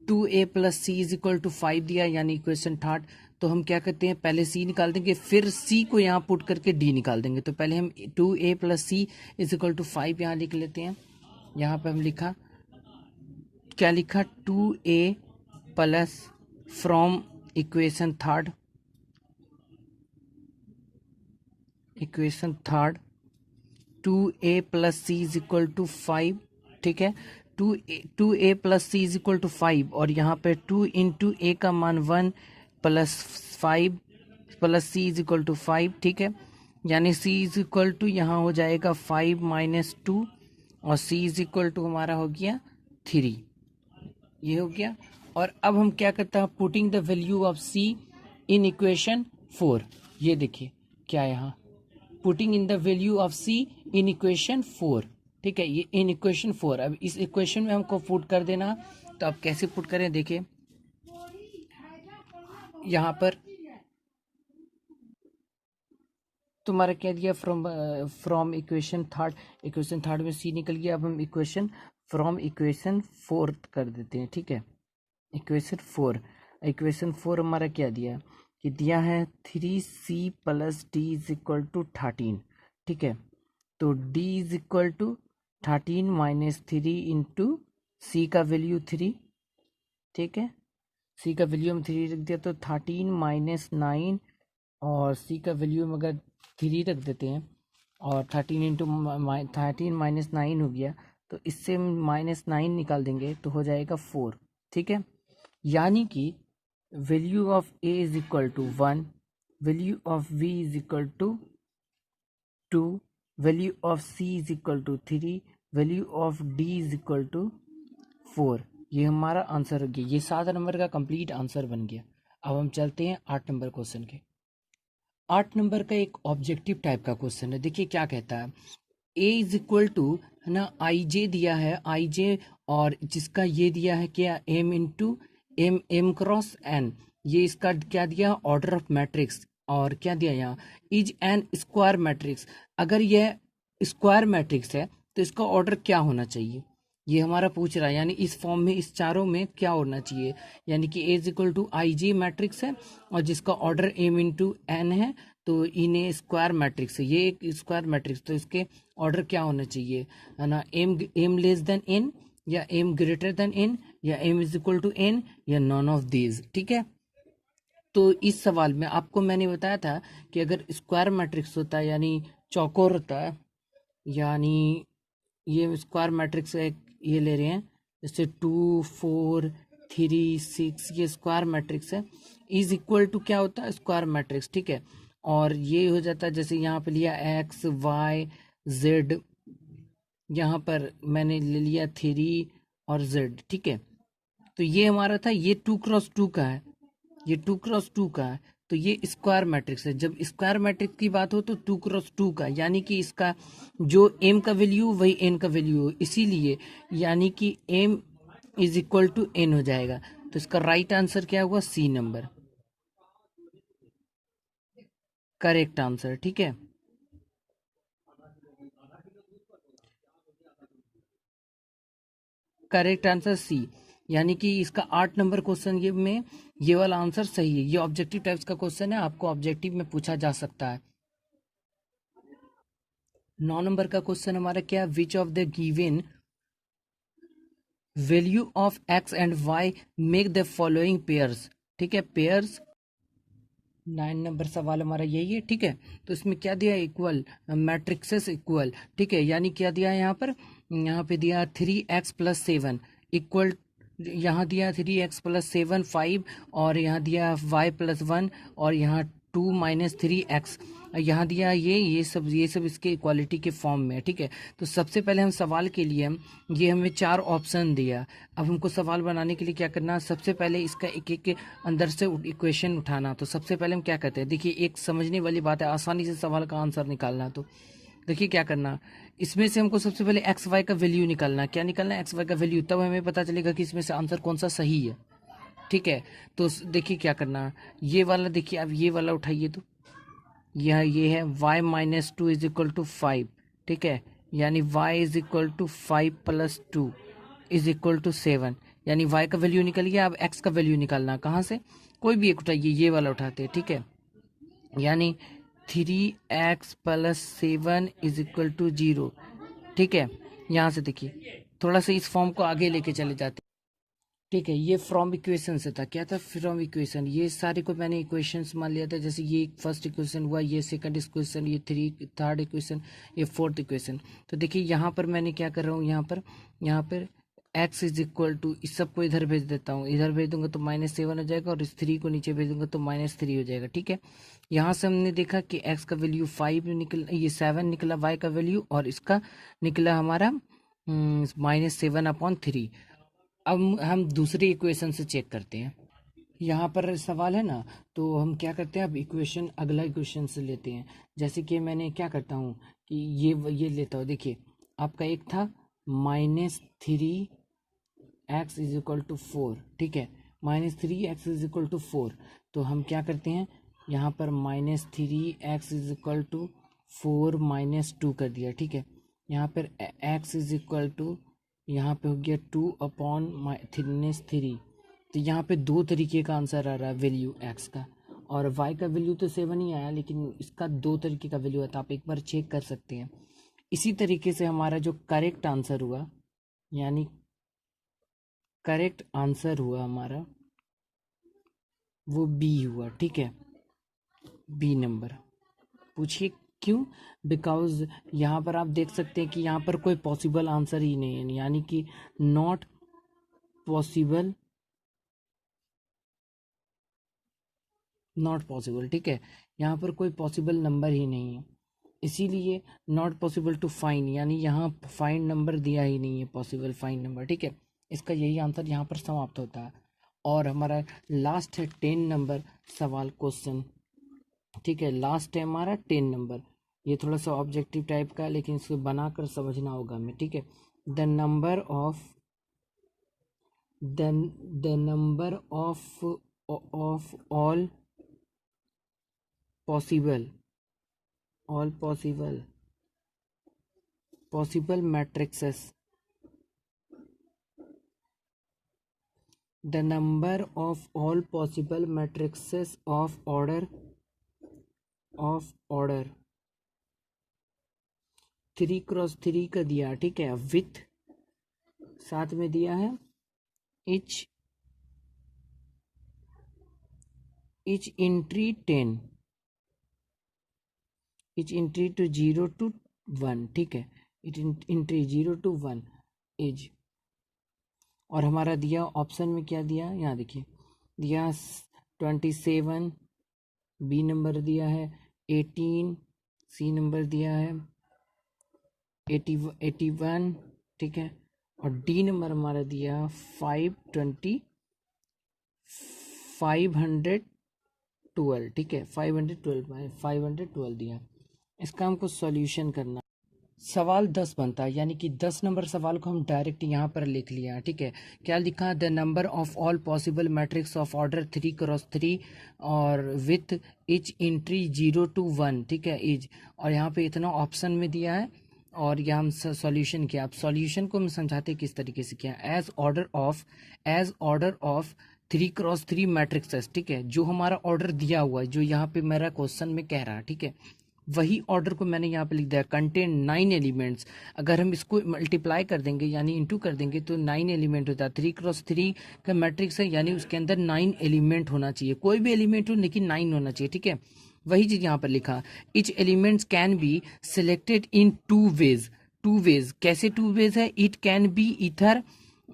Speaker 1: 2a plus c is equal to 5 दिया, यानी इक्वेशन थर्ड। तो हम क्या करते हैं, पहले c निकाल देंगे, फिर c को यहाँ पुट करके d निकाल देंगे। तो पहले हम 2a plus c is equal to 5 यहाँ लिख लेते हैं। यहाँ पे हम लिखा, क्या लिखा, 2a plus from equation third, equation third 2a plus c is equal to 5। ठीक है, 2a plus c is equal to 5, और यहाँ पे 2 इंटू ए का मान 1 plus 5 plus c is equal to 5। ठीक है, यानी c इज इक्वल टू यहाँ हो जाएगा 5 माइनस 2, और c इज इक्वल टू हमारा हो गया 3। ये हो गया। और अब हम क्या करते हैं, putting the value of c in equation 4। ये देखिए क्या है यहाँ, putting in the value of c in equation 4। ठीक है, ये इन इक्वेशन 4। अब इस इक्वेशन में हमको पुट कर देना, तो आप कैसे पुट करें, देखिए यहाँ पर तुम्हारा क्या दिया, from equation third, equation third में c निकल गया। अब हम इक्वेशन फ्रॉम इक्वेशन 4 कर देते हैं। ठीक है, इक्वेशन 4, इक्वेशन 4 हमारा क्या दिया, कि दिया है 3c plus d is equal to 13। ठीक है, तो d is equal to 13 minus 3 into c का वैल्यू 3। ठीक है, सी का वैल्यू हम 3 रख दिया, तो 13 माइनस 9, और सी का वैल्यू हम अगर 3 रख देते हैं, और 13 इंटू 13 माइनस 9 हो गया, तो इससे हम -9 निकाल देंगे तो हो जाएगा 4। ठीक है, यानी कि value of a is equal to 1, value of v is equal to 2, value of c is equal to 3, value of d is equal to 4। ये हमारा आंसर हो गया, ये 7 नंबर का कंप्लीट आंसर बन गया। अब हम चलते हैं 8 नंबर क्वेश्चन के। 8 नंबर का एक ऑब्जेक्टिव टाइप का क्वेश्चन है। देखिए क्या कहता है, ए इज इक्वल टू है ना, आई जे दिया है, आई जे, और जिसका ये दिया है क्या, m into m, m cross n, ये इसका क्या दिया, ऑर्डर ऑफ मैट्रिक्स, और क्या दिया यहाँ, इज एन स्क्वायर मैट्रिक्स। अगर यह स्क्वायर मैट्रिक्स है तो इसका ऑर्डर क्या होना चाहिए, ये हमारा पूछ रहा है। यानी इस फॉर्म में, इस चारों में क्या होना चाहिए, यानी कि a is equal to i j matrix है और जिसका ऑर्डर एम इंटू एन है, तो इन्हें स्क्वायर मैट्रिक्स है, ये एक स्क्वायर मैट्रिक्स, तो इसके ऑर्डर क्या होना चाहिए, है ना, एम लेस देन एन, या एम ग्रेटर देन एन, या m is equal to n, या नॉन ऑफ दीज। ठीक है, तो इस सवाल में आपको मैंने बताया था कि अगर स्क्वायर मैट्रिक्स होता है, यानी चौकोर होता है, यानी ये स्क्वायर मैट्रिक्स एक ये ले रहे हैं, जैसे 2 4 3 6, ये स्क्वायर मैट्रिक्स है, इज इक्वल टू क्या होता है, स्क्वायर मैट्रिक्स। ठीक है, और ये हो जाता है, जैसे यहाँ पे लिया एक्स वाई जेड, यहाँ पर मैंने ले लिया 3 और जेड। ठीक है, तो ये हमारा था, ये 2x2 का है, ये 2x2 का है, तो ये स्क्वायर मैट्रिक्स है। जब स्क्वायर मैट्रिक्स की बात हो तो 2x2 का, यानी कि इसका जो m का वैल्यू वही n का वैल्यू हो, इसीलिए यानी कि m is equal to n हो जाएगा। तो इसका राइट आंसर क्या हुआ, सी नंबर, करेक्ट आंसर। ठीक है, करेक्ट आंसर सी, यानी कि इसका 8 नंबर क्वेश्चन ये में ये वाला आंसर सही है। ये ऑब्जेक्टिव टाइप्स का क्वेश्चन है, आपको ऑब्जेक्टिव में पूछा जा सकता है। 9 नंबर का क्वेश्चन हमारा क्या, which of the given value of x and y make the following pairs. ठीक है, पेयर्स। 9 नंबर सवाल हमारा यही है। ठीक है, तो इसमें क्या दिया, इक्वल मैट्रिक्सेस इक्वल। ठीक है, यानी क्या दिया है यहाँ पर, यहाँ पे दिया 3x+7 इक्वल, यहाँ दिया 3x+7 5, और यहाँ दिया y+1, और यहाँ 2 - 3x, यहाँ दिया ये सब इसके इक्वालिटी के फॉर्म में है। ठीक है, तो सबसे पहले हम सवाल के लिए ये हमें 4 ऑप्शन दिया। अब हमको सवाल बनाने के लिए क्या करना, सबसे पहले इसका एक एक अंदर से इक्वेशन उठाना। तो सबसे पहले हम क्या करते हैं, देखिए एक समझने वाली बात है, आसानी से सवाल का आंसर निकालना। तो देखिए क्या करना, इसमें से हमको सबसे पहले एक्स वाई का वैल्यू निकालना। क्या निकालना है, एक्स वाई का वैल्यू, तब हमें पता चलेगा कि इसमें से आंसर कौन सा सही है। ठीक है, तो देखिए क्या करना, ये वाला देखिए, अब ये वाला उठाइए, तो यह ये है y - 2 इज इक्वल टू 5। ठीक है, यानी y is equal to 5+2 is equal to 7, यानी y का वैल्यू निकल गया। अब x का वैल्यू निकालना, कहाँ से, कोई भी एक उठाइए, ये वाला उठाते हैं। ठीक है, यानी 3x+7 इज इक्वल टू 0। ठीक है, यहाँ से देखिए थोड़ा सा इस फॉर्म को आगे लेके चले जाते हैं। ठीक है, ये फ्रॉम इक्वेशन से था, क्या था, फ्रॉम इक्वेशन। ये सारे को मैंने इक्वेशंस मान लिया था, जैसे ये फर्स्ट इक्वेशन हुआ, ये सेकंड इक्वेशन, ये थर्ड इक्वेशन, ये फोर्थ इक्वेशन। तो देखिए यहाँ पर मैंने क्या कर रहा हूँ, यहाँ पर x इज इक्वल टू, इस सबको इधर भेज देता हूँ, इधर भेज दूंगा तो -7 हो जाएगा, और इस 3 को नीचे भेज दूंगा तो -3 हो जाएगा। ठीक है, यहाँ से हमने देखा कि x का वैल्यू 5 निकला, ये 7 निकला y का वैल्यू, और इसका निकला हमारा -7/3। अब हम दूसरी इक्वेशन से चेक करते हैं। यहाँ पर सवाल है ना, तो हम क्या करते हैं, अब इक्वेशन अगला इक्वेशन से लेते हैं। जैसे कि मैंने क्या करता हूँ कि ये लेता हूँ। देखिए आपका एक था -3x = 4। ठीक है, -3x = 4, तो हम क्या करते हैं, यहाँ पर -3x = 4 - 2 कर दिया। ठीक है, यहाँ पर x यहाँ पे हो गया 2/3। तो यहाँ पे 2 तरीके का आंसर आ रहा है वैल्यू x का, और y का वैल्यू तो 7 ही आया, लेकिन इसका 2 तरीके का वैल्यू है, तो आप एक बार चेक कर सकते हैं। इसी तरीके से हमारा जो करेक्ट आंसर हुआ, यानी करेक्ट आंसर हुआ हमारा वो बी हुआ। ठीक है, बी नंबर। पूछिए क्यों, बिकॉज यहाँ पर आप देख सकते हैं कि यहाँ पर कोई पॉसिबल आंसर ही नहीं है, यानी कि नॉट पॉसिबल, नॉट पॉसिबल। ठीक है, यहाँ पर कोई पॉसिबल नंबर ही नहीं है, इसीलिए नॉट पॉसिबल टू फाइंड, यानी यहाँ फाइंड नंबर दिया ही नहीं है, पॉसिबल फाइंड नंबर, ठीक है। इसका यही आंसर यहाँ पर समाप्त होता है। और हमारा लास्ट है 10 नंबर सवाल क्वेश्चन, ठीक है। लास्ट है हमारा 10 नंबर। ये थोड़ा सा ऑब्जेक्टिव टाइप का है, लेकिन इसको बनाकर समझना होगा हमें, ठीक है। The number of the number of possible all possible matrices, the number of all possible matrices of order 3x3 का दिया, ठीक है। विथ साथ में दिया है each entry 10, each entry to 0 to 1, ठीक है। each entry 0 to 1 इज, और हमारा दिया ऑप्शन में क्या दिया, यहाँ देखिए दिया 27, बी नंबर दिया है 18, सी नंबर दिया है 81, ठीक है। और डी नंबर हमारा दिया 512, ठीक है। 512 दिया। इसका हमको सॉल्यूशन करना, सवाल 10 बनता है, यानी कि 10 नंबर सवाल को हम डायरेक्ट यहाँ पर लिख लिया, ठीक है। क्या लिखा, the number of all possible matrix of order 3x3 और विथ इच एंट्री 0 to 1, ठीक है, इज। और यहाँ पे इतना ऑप्शन में दिया है, और यह हम सॉल्यूशन किया। अब सॉल्यूशन को हम समझाते किस तरीके से किया, as order of 3x3 matrixes, ठीक है। जो हमारा ऑर्डर दिया हुआ है, जो यहाँ पे मेरा क्वेश्चन में कह रहा है, ठीक है, वही ऑर्डर को मैंने यहाँ पे लिख दिया, कंटेन 9 एलिमेंट्स। अगर हम इसको मल्टीप्लाई कर देंगे यानी इंटू कर देंगे तो 9 एलिमेंट होता है। 3x3 का मैट्रिक्स है, यानी उसके अंदर 9 एलिमेंट होना चाहिए, कोई भी एलिमेंट हो लेकिन 9 होना चाहिए, ठीक है। वही चीज यहाँ पर लिखा, each elements can be selected in 2 ways. कैसे 2 वेज है, इट कैन बी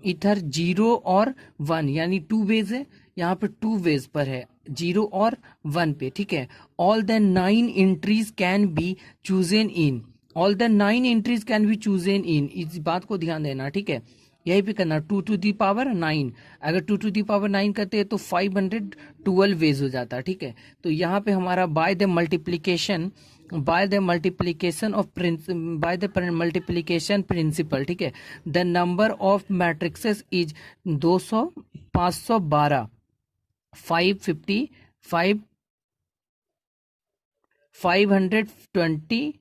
Speaker 1: इथर 0 और 1, यानी 2 वेज है, यहाँ पे 2 वेज पर है, 0 और 1 पे, ठीक है। All the 9 entries can be chosen in, all the 9 entries can be chosen in, इस बात को ध्यान देना, ठीक है। यही पे करना 2 to the power 9, अगर 2 to the power 9 करते हैं तो 512 वेज हो जाता है, ठीक है। तो यहाँ पे हमारा बाय द मल्टीप्लीकेशन प्रिंसिपल, ठीक है, the number of matrixes is 200, 512, 550, 520,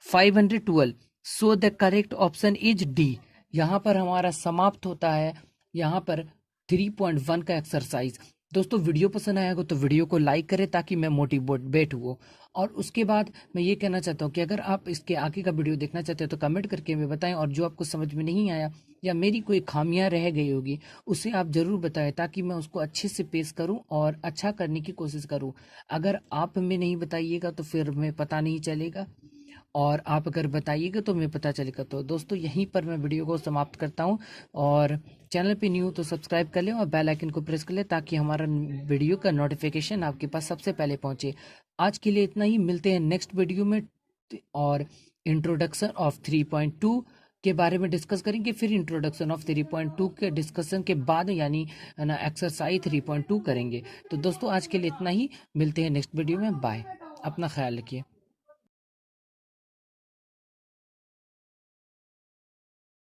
Speaker 1: 512। So the correct option is D. यहाँ पर हमारा समाप्त होता है यहाँ पर 3.1 का एक्सरसाइज। दोस्तों वीडियो पसंद आएगा तो वीडियो को लाइक करें ताकि मैं मोटिवेट हुआ। और उसके बाद मैं ये कहना चाहता हूँ कि अगर आप इसके आगे का वीडियो देखना चाहते हो तो कमेंट करके हमें बताएं, और जो आपको समझ में नहीं आया या मेरी कोई खामियां रह गई होगी उसे आप ज़रूर बताएं, ताकि मैं उसको अच्छे से पेश करूं और अच्छा करने की कोशिश करूं। अगर आप हमें नहीं बताइएगा तो फिर हमें पता नहीं चलेगा, और आप अगर बताइएगा तो हमें पता चलेगा। तो दोस्तों यहीं पर मैं वीडियो को समाप्त करता हूं, और चैनल पे न्यू तो सब्सक्राइब कर लें और बेल आइकन को प्रेस कर लें ताकि हमारा वीडियो का नोटिफिकेशन आपके पास सबसे पहले पहुंचे। आज के लिए इतना ही, मिलते हैं नेक्स्ट वीडियो में, और इंट्रोडक्शन ऑफ 3.2 के बारे में डिस्कस करेंगे। फिर इंट्रोडक्शन ऑफ 3.2 के डिस्कशन के बाद यानी ना एक्सरसाइज 3.2 करेंगे। तो दोस्तों आज के लिए इतना ही, मिलते हैं नेक्स्ट वीडियो में, बाय, अपना ख्याल रखिए।